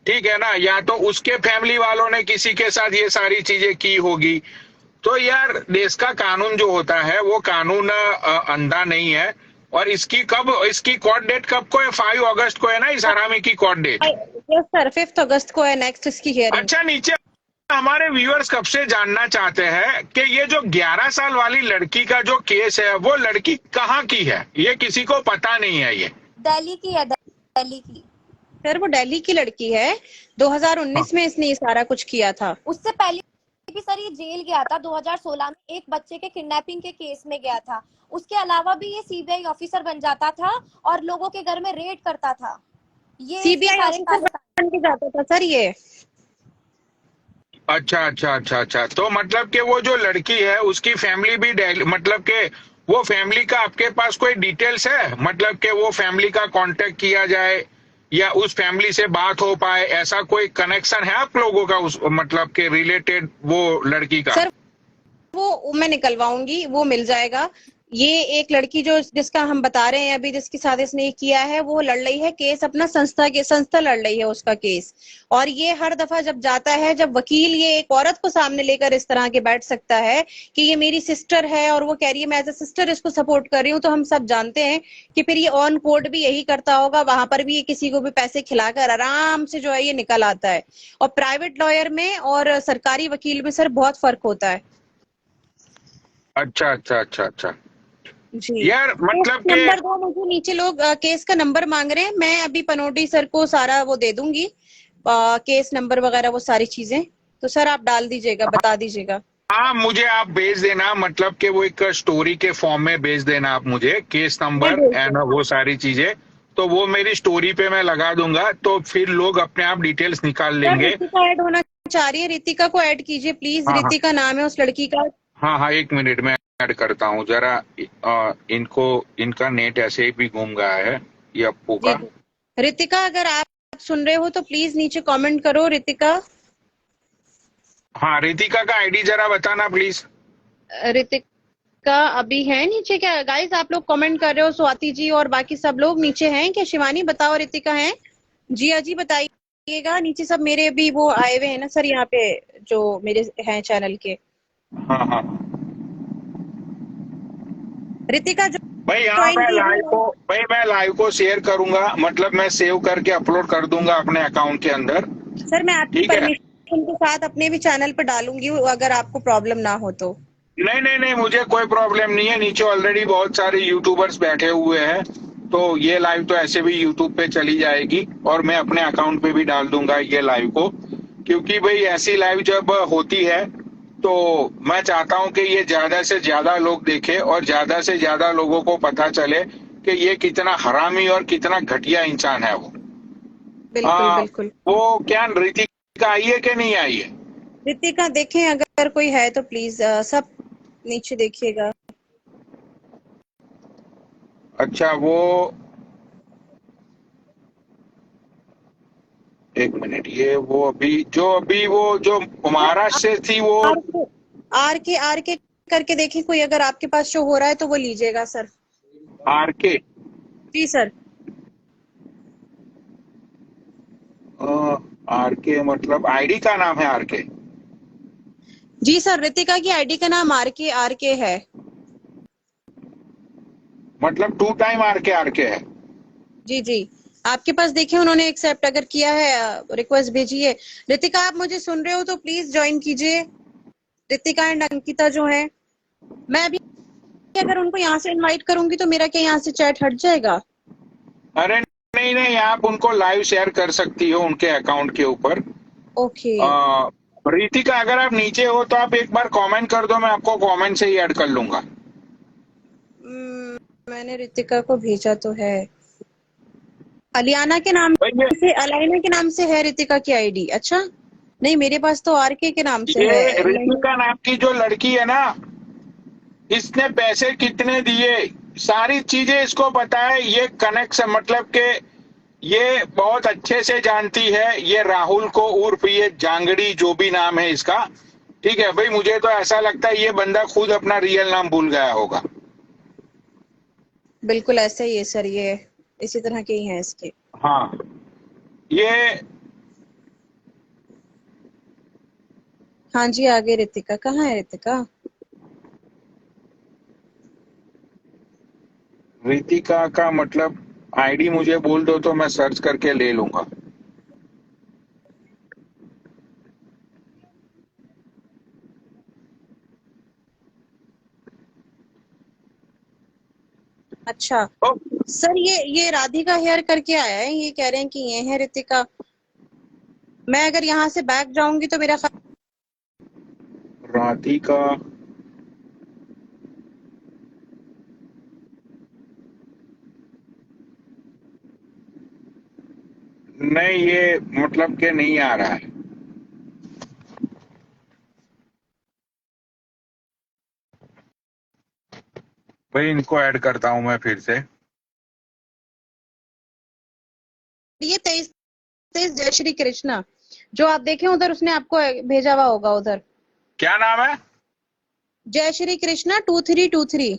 ठीक है ना? या तो उसके फैमिली वालों ने किसी के साथ ये सारी चीजें की होगी। तो यार देश का कानून जो होता है वो कानून अंधा नहीं है। और इसकी कोर्ट डेट कब को है? 5 अगस्त को है ना इस हरामी की कोर्ट डेट? यस सर, 5 अगस्त को है नेक्स्ट इसकी हियरिंग। अच्छा, नीचे हमारे व्यूअर्स कब से जानना चाहते हैं कि ये जो 11 साल वाली लड़की का जो केस है, वो लड़की कहाँ की है? ये किसी को पता नहीं है। ये दिल्ली की है, दिल्ली की। सर वो दिल्ली की लड़की है, 2019 में इसने ये सारा कुछ किया था। उससे पहले भी सर ये जेल गया था 2016 में, एक बच्चे के किडनैपिंग के केस में गया था। उसके अलावा भी ये सीबीआई ऑफिसर बन जाता था और लोगों के घर में रेड करता था। ये इसके सीबीआई सारे ऑफिसर काले बन के जाता था सर ये। अच्छा अच्छा अच्छा अच्छा, तो मतलब कि वो जो लड़की है उसकी फैमिली भी मतलब कि वो फैमिली का आपके पास कोई डिटेल्स है, मतलब कि वो फैमिली का कांटेक्ट किया जाए या उस फैमिली से बात हो पाए, ऐसा कोई कनेक्शन है आप लोगों का उस मतलब के रिलेटेड वो लड़की का? सर वो मैं निकलवाऊंगी, वो मिल जाएगा। ये एक लड़की जो जिसका हम बता रहे हैं अभी, जिसके साथ इसने ये किया है, वो लड़ रही है केस अपना, संस्था लड़ रही है उसका केस। और ये हर दफा जब जाता है, जब वकील ये एक औरत को सामने लेकर इस तरह के बैठ सकता है कि ये मेरी सिस्टर है और वो कह रही है मैं एज ए सिस्टर इसको सपोर्ट कर रही हूँ, तो हम सब जानते हैं कि फिर ये ऑन कोर्ट भी यही करता होगा, वहां पर भी ये किसी को भी पैसे खिलाकर आराम से जो है ये निकल आता है। और प्राइवेट लॉयर में और सरकारी वकील में सर बहुत फर्क होता है। अच्छा अच्छा अच्छा अच्छा, जी। यार तो मतलब कि नंबर दो मुझे, नीचे लोग केस का नंबर मांग रहे हैं, मैं अभी पनोटी सर को सारा वो दे दूंगी, केस नंबर वगैरह वो सारी चीजें। तो सर आप डाल दीजिएगा, बता दीजिएगा। हाँ, मुझे आप भेज देना, मतलब कि वो एक स्टोरी के फॉर्म में भेज देना आप मुझे केस मैं नंबर भेज एंड दूंगी। वो सारी चीजें, तो वो मेरी स्टोरी पे मैं लगा दूंगा, तो फिर लोग अपने आप डिटेल्स निकाल सर लेंगे। रितिका ऐड होना चाह रही है, रितिका को ऐड कीजिए प्लीज, हाँ हाँ रितिका नाम है उस लड़की का। हाँ हाँ, एक मिनट में ऐड करता हूँ जरा। इनको इनका नेट ऐसे ही भी घूम गया है, ये अप्पू जी का। जी। रितिका अगर आप सुन रहे हो तो प्लीज नीचे कमेंट करो रितिका। हाँ, रितिका का आईडी जरा बताना प्लीज। रितिका अभी है नीचे क्या गाइस? आप लोग कमेंट कर रहे हो, स्वाति जी और बाकी सब लोग नीचे हैं क्या? शिवानी बताओ रितिका है? जिया जी बताइएगा, नीचे सब मेरे भी वो आए हुए हैं ना सर यहाँ पे, जो मेरे हैं चैनल के। हाँ हाँ रितिका भाई, यहाँ ज्वाइन मैं लाइव कीजिए। को भाई मैं लाइव को शेयर करूंगा, मतलब मैं सेव करके अपलोड कर दूंगा अपने अकाउंट के अंदर। सर मैं आपकी ठीक है, परमिशन के साथ अपने भी चैनल पर डालूंगी, अगर आपको प्रॉब्लम ना हो तो। नहीं नहीं नहीं, मुझे कोई प्रॉब्लम नहीं है, नीचे ऑलरेडी बहुत सारे यूट्यूबर्स बैठे हुए हैं, तो ये लाइव तो ऐसे भी यूट्यूब पे चली जाएगी और मैं अपने अकाउंट पे भी डाल दूंगा ये लाइव को, क्योंकि भाई ऐसी लाइव जब होती है तो मैं चाहता हूं कि ये ज्यादा से ज्यादा लोग देखें और ज्यादा से ज्यादा लोगों को पता चले कि ये कितना हरामी और कितना घटिया इंसान है वो। बिल्कुल बिल्कुल। वो क्या ऋतिका आई है कि नहीं आई है? रितिका देखें, अगर कोई है तो प्लीज सब नीचे देखिएगा। अच्छा, वो एक मिनट, ये वो अभी वो जो महाराष्ट्र से थी वो। आर के करके देखें, कोई अगर आपके पास शो हो रहा है तो वो लीजिएगा सर। आर के, जी सर। आर के मतलब आईडी का नाम है आर के? जी सर, रितिका की आईडी का नाम आर के है। मतलब 2 टाइम आर के है? जी जी। आपके पास देखिए, उन्होंने एक्सेप्ट अगर किया है, रिक्वेस्ट भेजी है। रितिका आप मुझे सुन रहे हो तो प्लीज ज्वाइन कीजिए। रितिका एंड अंकिता जो है, मैं अभी अगर उनको यहाँ से इनवाइट करूंगी तो मेरा क्या यहाँ से चैट हट जाएगा? अरे नहीं नहीं, आप उनको लाइव शेयर कर सकती हो उनके अकाउंट के ऊपर। ओके। रितिका, अगर आप नीचे हो तो आप एक बार कमेंट कर दो, मैं आपको कमेंट से ही ऐड कर लूंगा। मैंने रितिका को भेजा तो है। अलियाना के नाम भाई से, अलाइना के नाम से है रितिका की आईडी। अच्छा, नहीं मेरे पास तो आरके के नाम से ये है। रितिका नाम की जो लड़की है ना, इसने पैसे कितने दिए, सारी चीजें इसको पता है, ये कनेक्शन मतलब के ये बहुत अच्छे से जानती है ये राहुल को, उर्फ ये जांगड़ी जो भी नाम है इसका। ठीक है भाई, मुझे तो ऐसा लगता है ये बंदा खुद अपना रियल नाम भूल गया होगा। बिल्कुल ऐसा ही है सर, ये इसी तरह के ही हैं इसके। हाँ, ये हाँ जी, आगे रितिका कहाँ है? रितिका रितिका का मतलब आईडी मुझे बोल दो तो मैं सर्च करके ले लूंगा। अच्छा। ओ, सर ये राधिका हेयर करके आया है, ये कह रहे हैं कि ये है रितिका। मैं अगर यहाँ से बैक जाऊंगी तो मेरा राधिका नहीं, ये मतलब के नहीं आ रहा है। भाई इनको ऐड करता हूं मैं फिर से। ये 23 जय श्री कृष्णा जो आप देखें उधर, उसने आपको भेजा हुआ होगा उधर। क्या नाम है? जय श्री कृष्णा 2323।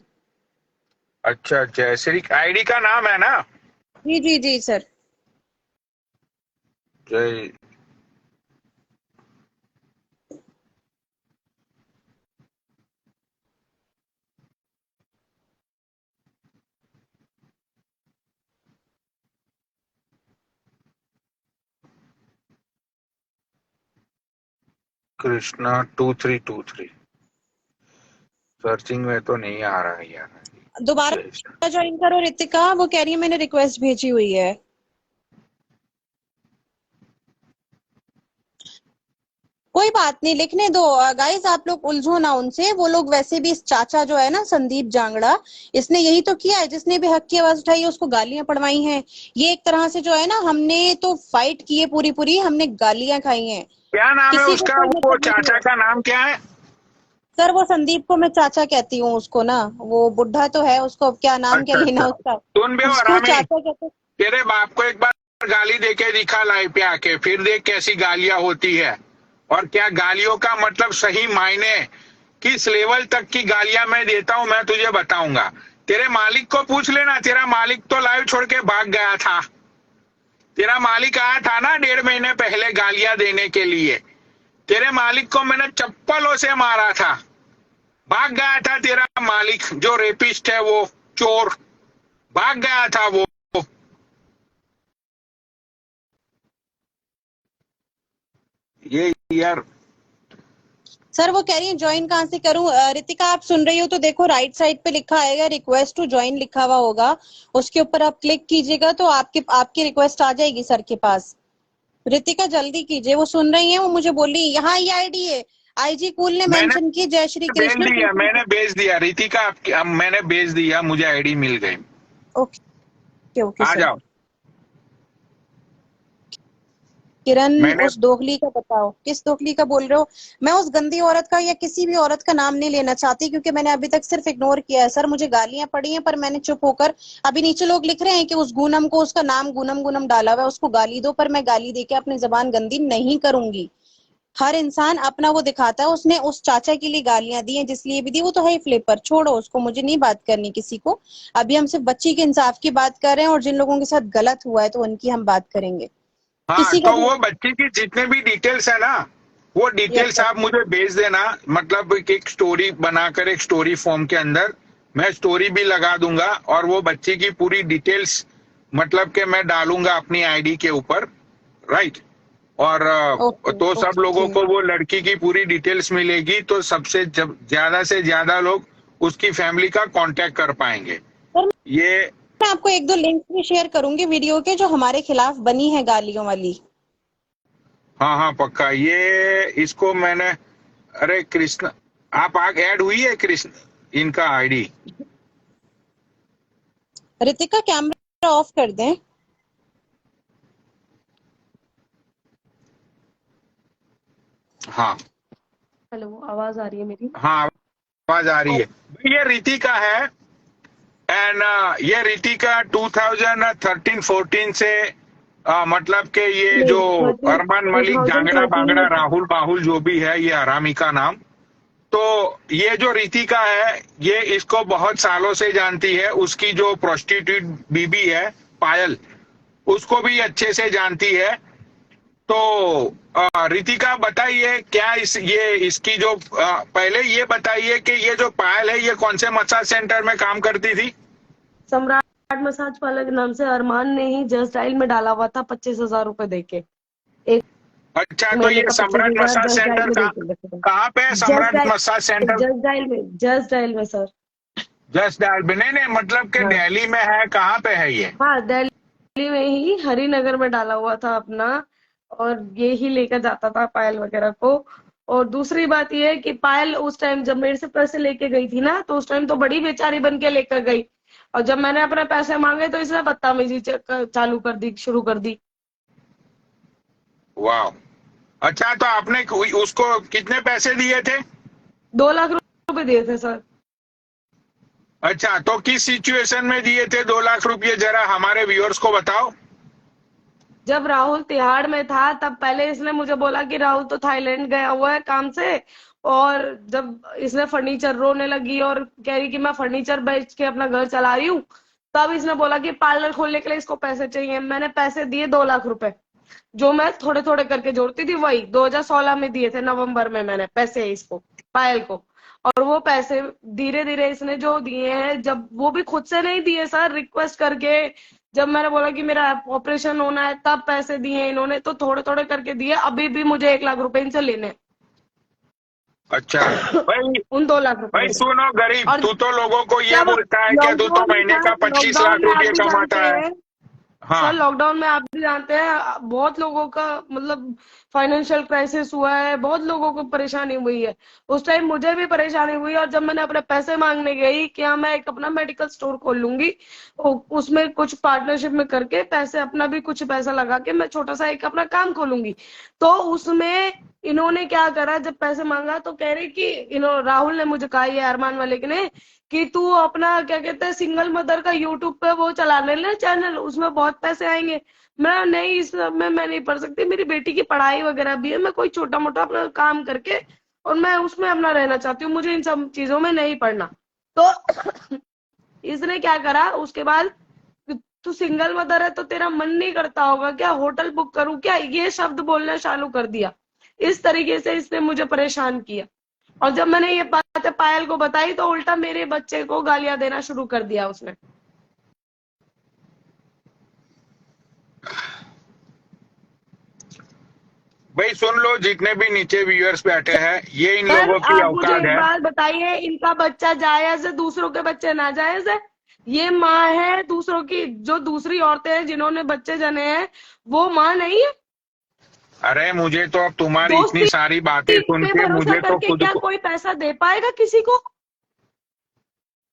अच्छा, जयश्री आईडी का नाम है ना? जी जी जी सर। जय कृष्णा 2323। सर्चिंग में तो नहीं आ रहा है यार। दोबारा ज्वाइन करो रितिका, वो कह रही है मैंने रिक्वेस्ट भेजी हुई है। कोई बात नहीं, लिखने दो गाइस, आप लोग उलझो ना उनसे। वो लोग वैसे भी, इस चाचा जो है ना संदीप जांगड़ा, इसने यही तो किया है। जिसने भी हक की आवाज उठाई है उसको गालियां पड़वाई हैं। ये एक तरह से जो है ना, हमने तो फाइट की है पूरी पूरी, हमने गालियां खाई हैं। क्या नाम है किसी को उसका? कोई वो मतलब नहीं चाचा है। का नाम क्या है? सर वो संदीप को मैं चाचा कहती हूँ उसको ना, वो बुढ़ा तो है, उसको अब क्या नाम क्या अच्छा लेना अच्छा, उसका, सुन बे उसको हरामी, चाचा कहते। तेरे बाप को एक बार गाली देके दिखा लाइव पे आके, फिर देख कैसी गालियां होती है। और क्या गालियों का मतलब सही मायने, किस लेवल तक की गालियां मैं देता हूं मैं तुझे बताऊंगा। तेरे मालिक को पूछ लेना, तेरा मालिक तो लाइव छोड़ के भाग गया था। तेरा मालिक आया था ना 1.5 महीने पहले गालियां देने के लिए। तेरे मालिक को मैंने चप्पलों से मारा था, भाग गया था तेरा मालिक, जो रेपिस्ट है वो चोर, भाग गया था वो। ये यार सर वो कह रही है ज्वाइन कहाँ से करूं। रितिका आप सुन रही हो तो देखो, राइट साइड पे लिखा आएगा रिक्वेस्ट टू ज्वाइन लिखा हुआ होगा, उसके ऊपर आप क्लिक कीजिएगा तो आपकी रिक्वेस्ट आ जाएगी सर के पास। रितिका जल्दी कीजिए, वो सुन रही है, वो मुझे बोल रही है यहाँ ये आईडी है, आईजी कूल ने मैंने मेंशन की जय श्री भेज कृष्ण दिया, 23। मैंने भेज दिया रितिका, मैंने भेज दिया, मुझे आईडी मिल गई। ओके ओके आ सर। जाओ। किरण, मैंने उस दोगली का बताओ, किस दोगली का बोल रहे हो? मैं उस गंदी औरत का या किसी भी औरत का नाम नहीं लेना चाहती, क्योंकि मैंने अभी तक सिर्फ इग्नोर किया है। सर मुझे गालियां पड़ी हैं पर मैंने चुप होकर, अभी नीचे लोग लिख रहे हैं कि उस गूनम को, उसका नाम गूनम गूनम डाला हुआ है, उसको गाली दो, पर मैं गाली देके अपनी जबान गंदी नहीं करूंगी। हर इंसान अपना वो दिखाता है। उसने उस चाचा के लिए गालियां दी हैं, जिसलिए भी दी, वो तो है ही फ्लिपर, छोड़ो उसको, मुझे नहीं बात करनी किसी को। अभी हम सिर्फ बच्ची के इंसाफ की बात कर रहे हैं, और जिन लोगों के साथ गलत हुआ है तो उनकी हम बात करेंगे। हाँ, किसी का तो भी। वो बच्ची की जितने भी डिटेल्स है ना, वो यस डिटेल्स सर। आप मुझे भेज देना। मतलब एक स्टोरी बनाकर, एक स्टोरी फॉर्म के अंदर मैं स्टोरी भी लगा दूंगा, और वो बच्ची की पूरी डिटेल्स मतलब के मैं डालूंगा अपनी आईडी के ऊपर, राइट। और ओके तो सब ओके। लोगों को वो लड़की की पूरी डिटेल्स मिलेगी, तो सबसे ज्यादा से ज्यादा लोग उसकी फैमिली का कांटेक्ट कर पाएंगे। सर ये मैं आपको एक दो लिंक भी शेयर करूंगी वीडियो के, जो हमारे खिलाफ बनी है गालियों वाली। हाँ हाँ पक्का, ये इसको मैंने, अरे कृष्ण, आप आग ऐड हुई है कृष्ण इनका आईडी? रितिका कैमरा ऑफ कर दें। हाँ हेलो, आवाज आ रही है मेरी? हाँ, आवाज आ रही है। ये रितिका है, एंड ये रितिका 2013-14 से मतलब के ये जो नहीं, thirty Arman two Malik, thousand Jangra thirteen Bangra, में था। राहुल बाहुल जो भी है, ये हरामी का नाम। तो ये जो रितिका है, ये इसको बहुत सालों से जानती है। उसकी जो प्रोस्टिट्यूट बीबी है पायल, उसको भी अच्छे से जानती है। तो रितिका बताइए, क्या ये इसकी जो पहले ये बताइए कि ये जो पायल है, ये कौन से मसाज सेंटर में काम करती थी? सम्राट मसाज पार्लर के नाम से अरमान ने ही जस्ट डायल में डाला हुआ था, 25,000 रुपए देके। एक अच्छा, तो महीने ये का सम्राट 25,000 मसाज जस्ट डायल सेंटर में का देके रखे थे। कहाँ पे है? जस्ट सम्राट dial, massage centre just dial में, जस्ट डायल में सर। जस्ट डायल पे नहीं नहीं, मतलब कि हाँ दिल्ली में है, कहाँ पे है ये? हाँ, दिल्ली में ही हरिनगर में डाला हुआ था अपना, और ये ही लेकर जाता था पायल वगैरह को। और दूसरी बात ये है कि पायल उस टाइम जब मेरे से पैसे लेके गई थी ना, तो उस टाइम तो बड़ी बेचारी बन के लेकर गई, और जब मैंने अपने पैसे मांगे तो इसने बदतमीजी चालू कर दी, शुरू कर दी। वाह। अच्छा, तो आपने उसको कितने पैसे दिए थे? 2 लाख रुपए दिए थे सर। अच्छा, तो किस सिचुएशन में दिए थे 2 लाख रुपए, जरा हमारे व्यूअर्स को बताओ। जब राहुल तिहाड़ में था तब पहले इसने मुझे बोला कि राहुल तो थाईलैंड गया हुआ है काम से, और जब इसने फर्नीचर रोने लगी और कह रही कि मैं फर्नीचर बेच के अपना घर चला रही हूँ, तब इसने बोला कि पार्लर खोलने के लिए इसको पैसे चाहिए। मैंने पैसे दिए 2 लाख रुपए, जो मैं थोड़े थोड़े करके जोड़ती थी। वही 2016 में दिए थे, नवंबर में मैंने पैसे इसको, पायल को। और वो पैसे धीरे धीरे इसने जो दिए हैं, जब वो भी खुद से नहीं दिए सर, रिक्वेस्ट करके, जब मैंने बोला कि मेरा ऑपरेशन होना है तब पैसे दिए इन्होंने, तो थोड़े थोड़े करके दिए। अभी भी मुझे 1 लाख रुपए इनसे लेने हैं। अच्छा भाई, उन 2 लाख रुपए भाई से। सुनो गरीब, और तू तो लोगों को ये जब बोलता है कि तू तो लॉकडाउन महीने का था, 25 लाख लॉकडाउन में आप रुपए भी जानते कमाता है। हैं हाँ सर, लॉकडाउन में आप भी जानते हैं बहुत लोगों का मतलब फाइनेंशियल क्राइसिस हुआ है, बहुत लोगों को परेशानी हुई है। उस टाइम मुझे भी परेशानी हुई, और जब मैंने अपने पैसे मांगने गई कि हाँ मैं एक अपना मेडिकल स्टोर खोल लूंगी, उसमें कुछ पार्टनरशिप में करके पैसे, अपना भी कुछ पैसा लगा के मैं छोटा सा एक अपना काम खोलूंगी, तो उसमें इन्होंने क्या करा, जब पैसे मांगा तो कह रहे कि राहुल ने मुझे कहा, ये अरमान मलिक ने, कि तू अपना क्या कहते हैं सिंगल मदर का यूट्यूब पे वो चलाने ले चैनल, उसमें बहुत पैसे आएंगे। मैं नहीं, इस सब में मैं नहीं पढ़ सकती, मेरी बेटी की पढ़ाई वगैरह भी है, मैं कोई छोटा मोटा अपना काम करके और मैं उसमें अपना रहना चाहती हूँ, मुझे इन सब चीजों में नहीं पढ़ना। तो इसने क्या करा उसके बाद, तू सिंगल मदर है तो तेरा मन नहीं करता होगा क्या होटल बुक करूं क्या, ये शब्द बोलना चालू कर दिया। इस तरीके से इसने मुझे परेशान किया, और जब मैंने ये बातें पायल को बताई तो उल्टा मेरे बच्चे को गालियां देना शुरू कर दिया उसने। भाई सुन लो, जितने भी नीचे व्यूअर्स बैठे हैं, ये इन सर लोगों की आप मुझे औकात एक है। बात बताइए, इनका बच्चा जायज है, दूसरों के बच्चे नाजायज है? ये माँ है दूसरों की, जो दूसरी औरतें हैं जिन्होंने बच्चे जने हैं, वो माँ नहीं है? अरे मुझे तो अब तुम्हारी इतनी दोस्ती सारी बातें सुन पे के भरोसा मुझे तो करके खुद क्या को, कोई पैसा दे पाएगा किसी को?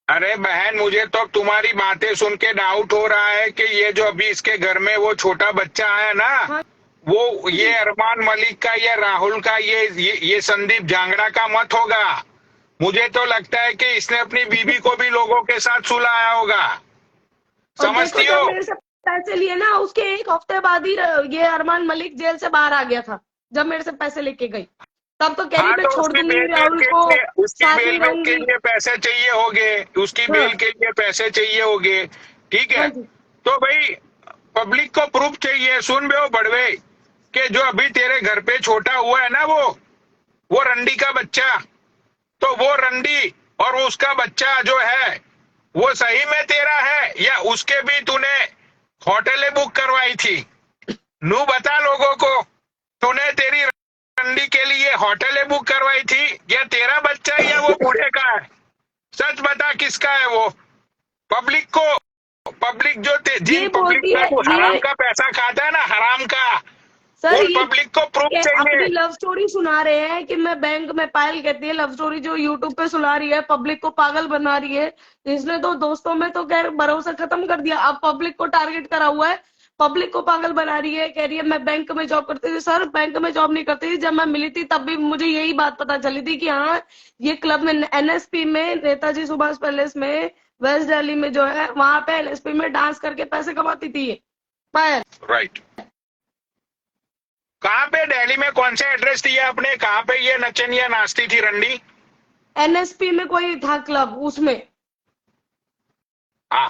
अरे बहन, मुझे तो तुम्हारी बातें सुन के डाउट हो रहा है कि ये जो अभी इसके घर में वो छोटा बच्चा है ना, हाँ वो ये जी। अरमान मलिक का या राहुल का, ये संदीप जांगड़ा का मत होगा। मुझे तो लगता है कि इसने अपनी बीबी को भी लोगों के साथ सुलाया होगा। और देखो, समझती जब हो? मेरे से पैसे लिए ना, उसके 1 हफ्ते बाद ही ये अरमान मलिक जेल से बाहर आ गया था, जब मेरे से पैसे लेके गई। तब तो कह रही हाँ, मैं तो छोड़ दूंगी राहुल को, उसकी साथ बेल नहीं में के रहूंगी। लिए पैसे चाहिए होंगे, उसकी हाँ बेल के लिए पैसे चाहिए होंगे, ठीक हाँ है? जी। तो भाई पब्लिक को प्रूफ चाहिए। सुन बे ओ बड़वे, कि जो अभी तेरे घर पे छोटा हुआ है ना, वो रंडी का बच्चा, तो वो रंडी और उसका बच्चा जो है वो सही में तेरा है, या उसके भी तूने होटलें बुक करवाई थी? नू बता लोगों को, तूने तेरी रंडी के लिए होटलें बुक करवाई थी, या तेरा बच्चा है या वो बूढ़े का है? सच बता, किसका है वो? पब्लिक जो ये जिन पब्लिक बोलती का है तू हराम ये का पैसा खाता है ना, हराम का, सर, उन ये पब्लिक को प्रूफ अपनी चाहिए। लव स्टोरी सुना रहे हैं कि मैं बैंक में, पायल कहती है लव स्टोरी जो यूट्यूब पे सुना रही है, पब्लिक को पागल बना रही है। इसने तो दोस्तों में तो खैर भरोसा खत्म कर दिया, अब पब्लिक को टारगेट करा हुआ है, पब्लिक को पागल बना रही है, कह रही है मैं बैंक में जॉब करती थी। सर बैंक में जॉब नहीं करती थी, जब मैं मिली थी तब भी मुझे यही बात पता चली थी कि हाँ ये क्लब में, एनएसपी में, नेताजी सुभाष पैलेस में, वेस्ट दिल्ली में जो है, वहां पे एनएसपी में डांस करके पैसे कमाती थी ये पायल। राइट। कहाँ पे दिल्ली में, कौन से एड्रेस दिया आपने, कहाँ पे ये नचनिया नाचती थी रंडी? एनएसपी में कोई था क्लब, उसमें। हा।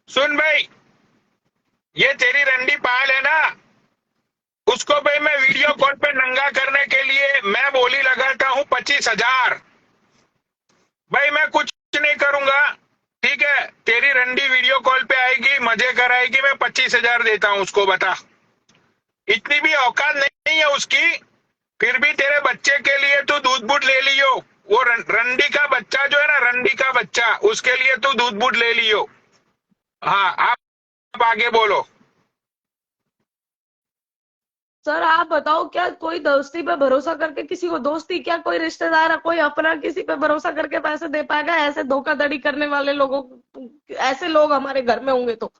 सुन भाई, ये तेरी रंडी पायल है ना, उसको भाई मैं वीडियो कॉल पे नंगा करने के लिए मैं बोली लगाता हूँ 25,000। भाई मैं कुछ नहीं करूंगा, ठीक है? तेरी रंडी वीडियो कॉल पे आएगी, मजे कराएगी, मैं 25,000 देता हूँ उसको। बता, इतनी भी औकात नहीं है उसकी, फिर भी तेरे बच्चे के लिए तू दूध बूट ले लियो, वो रंडी का बच्चा जो है ना, रंडी का बच्चा, उसके लिए तू दूध बूध ले लियो। हाँ, आप आगे बोलो। सर आप बताओ, क्या कोई दोस्ती पे भरोसा करके किसी को, दोस्ती क्या कोई रिश्तेदार है, कोई अपना किसी पे भरोसा करके पैसे दे पाएगा? ऐसे धोखाधड़ी करने वाले लोगों, ऐसे लोग हमारे घर में होंगे तो,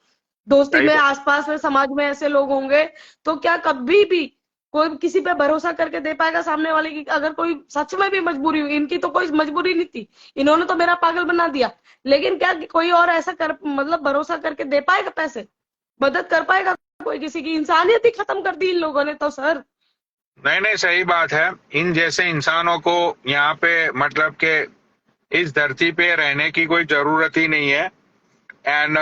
दोस्ती सही में, बात। आसपास में, समाज में ऐसे लोग होंगे तो क्या कभी भी कोई किसी पे भरोसा करके दे पाएगा सामने वाले की? अगर कोई सच में भी मजबूरी हुई, इनकी तो कोई मजबूरी नहीं थी, इन्होंने तो मेरा पागल बना दिया, लेकिन क्या कोई और ऐसा कर, मतलब भरोसा करके दे पाएगा पैसे, मदद कर पाएगा कोई? किसी की इंसानियत ही खत्म कर दी इन लोगों ने तो सर। नहीं नहीं, सही बात है। इन जैसे इंसानों को यहाँ पे मतलब के इस धरती पे रहने की कोई जरूरत ही नहीं है। एंड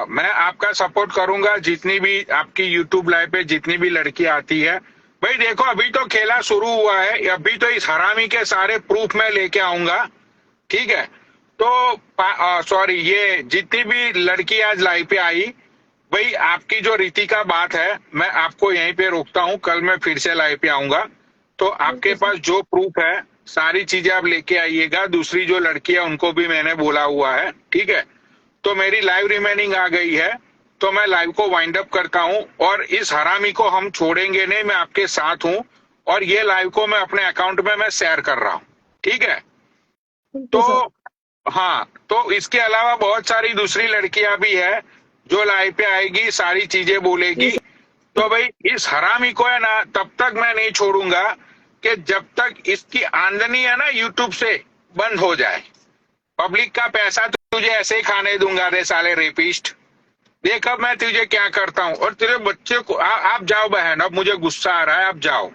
मैं आपका सपोर्ट करूंगा, जितनी भी आपकी यूट्यूब लाइव पे जितनी भी लड़की आती है। भाई देखो, अभी तो खेला शुरू हुआ है, अभी तो इस हरामी के सारे प्रूफ मैं लेके आऊंगा, ठीक है? तो सॉरी, ये जितनी भी लड़की आज लाइव पे आई, भाई आपकी जो रीति का बात है, मैं आपको यहीं पे रोकता हूँ, कल मैं फिर से लाइव पे आऊंगा। तो आपके पास जो प्रूफ है सारी चीजें आप लेके आइएगा। दूसरी जो लड़की है उनको भी मैंने बोला हुआ है, ठीक है? तो मेरी लाइव रिमेनिंग आ गई है, तो मैं लाइव को वाइंड अप करता हूँ। और इस हरामी को हम छोड़ेंगे नहीं, मैं आपके साथ हूँ। और ये लाइव को मैं अपने अकाउंट में मैं शेयर कर रहा हूँ, ठीक है? तो हाँ, तो इसके अलावा बहुत सारी दूसरी लड़कियां भी है जो लाइव पे आएगी, सारी चीजें बोलेगी। तो भाई इस हरामी को है ना, तब तक मैं नहीं छोड़ूंगा कि जब तक इसकी आमदनी है ना यूट्यूब से बंद हो जाए। पब्लिक का पैसा तुझे ऐसे ही खाने दूंगा रे साले रेपिस्ट। देख अब मैं तुझे क्या करता हूँ। और तेरे बच्चे को आप जाओ बहन, अब मुझे गुस्सा आ रहा है, आप जाओ,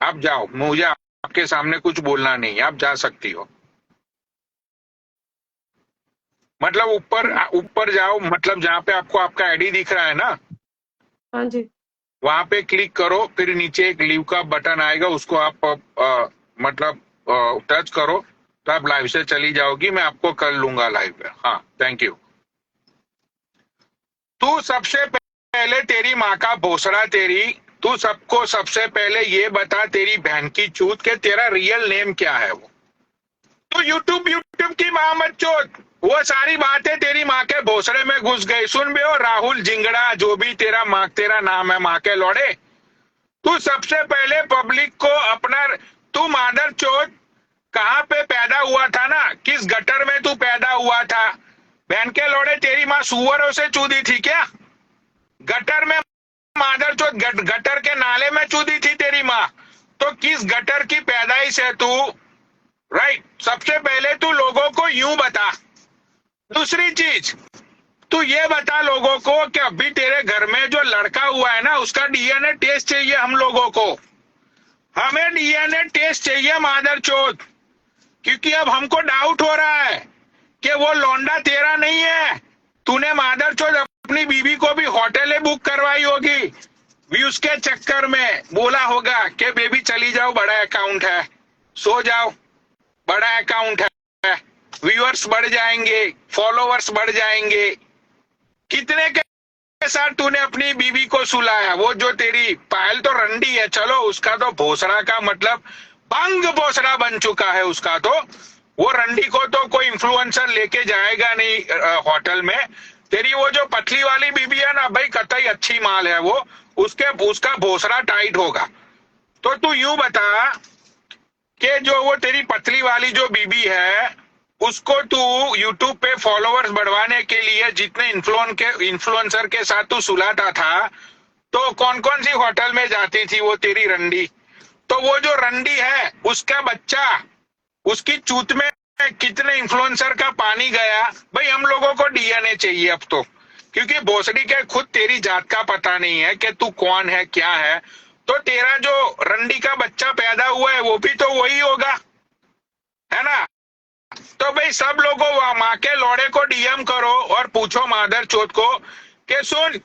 आप जाओ, मुझे आपके सामने कुछ बोलना नहीं, आप जा सकती हो। मतलब ऊपर ऊपर जाओ, मतलब जहाँ पे आपको आपका आईडी दिख रहा है ना, हाँ जी। वहां पे क्लिक करो, फिर नीचे एक लीव का बटन आएगा, उसको आप मतलब टच करो, तो आप लाइव से चली जाओगी। मैं आपको कर लूंगा लाइव पे। हाँ, थैंक यू। तू सबसे पहले, तेरी माँ का भोसड़ा तेरी, तू सबको सबसे पहले ये बता, तेरी बहन की चूत, के तेरा रियल नेम क्या है? वो तो यूट्यूब की माँ मत चोद, वो सारी बातें तेरी माँ के भोसड़े में घुस गई। सुन बे, ओ राहुल जिंगड़ा, जो भी तेरा नाम है, माँ के लौड़े, तू सबसे पहले पब्लिक को अपना, तू मादर चोद कहाँ पे पैदा हुआ था ना, किस गटर में तू पैदा हुआ था? बहन के लौड़े, तेरी माँ सुअरों से चूदी थी क्या? गटर में मादर चोद, गटर के नाले में चूदी थी तेरी माँ? तो किस गटर की पैदाइश है तू? राइट, सबसे पहले तू लोगों को यूं बता। दूसरी चीज, तू ये बता लोगों को कि अभी तेरे घर में जो लड़का हुआ है ना, उसका डीएनए टेस्ट चाहिए हम लोगों को। हमें डीएनए टेस्ट चाहिए मादरचोद, क्योंकि अब हमको डाउट हो रहा है कि वो लौंडा तेरा नहीं है। तूने मादरचोद अपनी बीवी को भी होटलें बुक करवाई होगी, व्यूज के चक्कर में बोला होगा कि बेबी चली जाओ, बड़ा अकाउंट है, सो जाओ, बड़ा अकाउंट है, व्यूअर्स बढ़ जाएंगे, फॉलोवर्स बढ़ जाएंगे। कितने के साथ तूने अपनी बीवी को सुलाया? वो जो तेरी पायल तो रंडी है, चलो उसका तो भोसड़ा का मतलब बंग भोसड़ा बन चुका है उसका तो। वो रंडी को तो कोई इन्फ्लुएंसर लेके जाएगा नहीं होटल में। तेरी वो जो पतली वाली बीबी है ना भाई, कतई अच्छी माल है वो, उसका भोसड़ा टाइट होगा। तो तू यूं बता कि जो वो तेरी पतली वाली जो बीबी है, उसको तू यूट्यूब पे फॉलोवर्स बढ़वाने के लिए जितने इन्फ्लुएंसर के साथ तू सुलाता था, तो कौन कौन सी होटल में जाती थी वो तेरी रंडी? तो वो जो रंडी है, उसका बच्चा, उसकी चूत में कितने इन्फ्लुएंसर का पानी गया? भाई हम लोगों को डीएनए चाहिए अब तो, क्योंकि भोसड़ी के खुद तेरी जात का पता नहीं है कि तू कौन है, क्या है। तो तेरा जो रंडी का बच्चा पैदा हुआ है वो भी तो वही होगा, है ना? तो भाई सब लोगों माँ के लौड़े को डीएम करो और पूछो मादर चोद को कि सुन,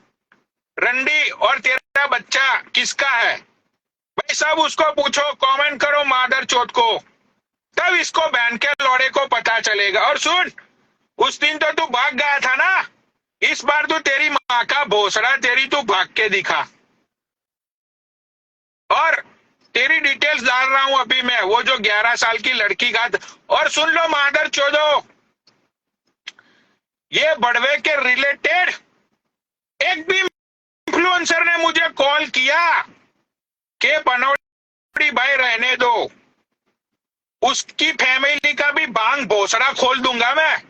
रंडी और तेरा बच्चा किसका है? भाई सब उसको पूछो, कमेंट करो मादर चोद को, तब इसको बहन के लौड़े को पता चलेगा। और सुन, उस दिन तो तू भाग गया था ना, इस बार तो तेरी माँ का भोसड़ा तेरी तू भाग के दिखा। और तेरी डिटेल्स डाल रहा हूं अभी मैं, वो जो 11 साल की लड़की का। और सुन लो मादर चोदो, ये बड़वे के रिलेटेड एक भी इन्फ्लुएंसर ने मुझे कॉल किया कि बनौड़ी भाई रहने दो, उसकी फैमिली का भी बांग भोसड़ा खोल दूंगा मैं,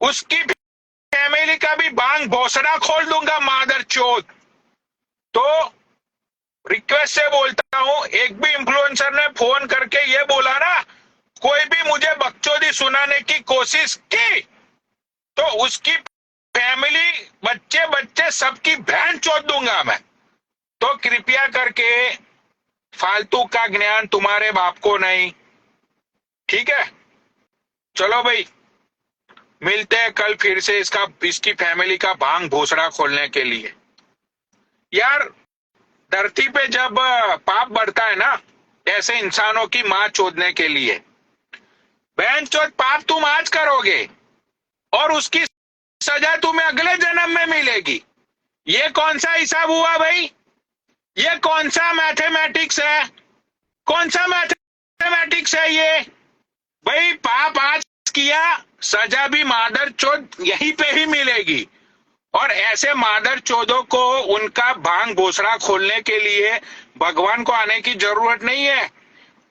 उसकी फैमिली का भी बांग भोसड़ा खोल दूंगा मादर चोद। तो रिक्वेस्ट से बोलता हूं, एक भी इन्फ्लुएंसर ने फोन करके ये बोला ना, कोई भी मुझे बकचोदी सुनाने की कोशिश की, तो उसकी फैमिली, बच्चे बच्चे सबकी बहन चोद दूंगा मैं। तो कृपया करके फालतू का ज्ञान तुम्हारे बाप को नहीं, ठीक है? चलो भाई, मिलते हैं कल फिर से इसकी फैमिली का भांग भोसड़ा खोलने के लिए। यार धरती पे जब पाप बढ़ता है ना, ऐसे इंसानों की मां चोदने के लिए, बहन चोद पाप तुम आज करोगे और उसकी सजा तुम्हें अगले जन्म में मिलेगी। ये कौन सा हिसाब हुआ भाई? ये कौन सा मैथमेटिक्स है? कौन सा मैथमेटिक्स है ये भाई? पाप आज किया, सजा भी मादर चोद यहीं पे ही मिलेगी। और ऐसे मादर चोदों को उनका भांग भोसड़ा खोलने के लिए भगवान को आने की जरूरत नहीं है।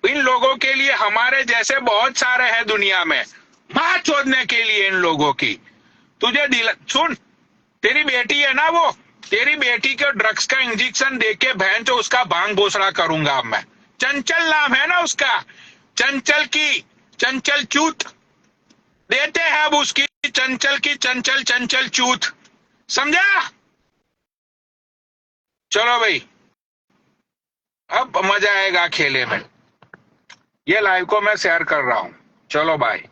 इन लोगों के लिए हमारे जैसे बहुत सारे हैं दुनिया में, मां चोदने के लिए इन लोगों की। तुझे सुन, तेरी बेटी है ना, वो तेरी बेटी को ड्रग्स का इंजेक्शन देके बहन चो उसका भांग भोसड़ा करूंगा अब मैं। चंचल नाम है ना उसका, चंचल की चंचल चूत देते हैं अब उसकी, चंचल की चंचल चूत, समझा? चलो भाई, अब मजा आएगा खेले में। ये लाइव को मैं शेयर कर रहा हूं। चलो बाय।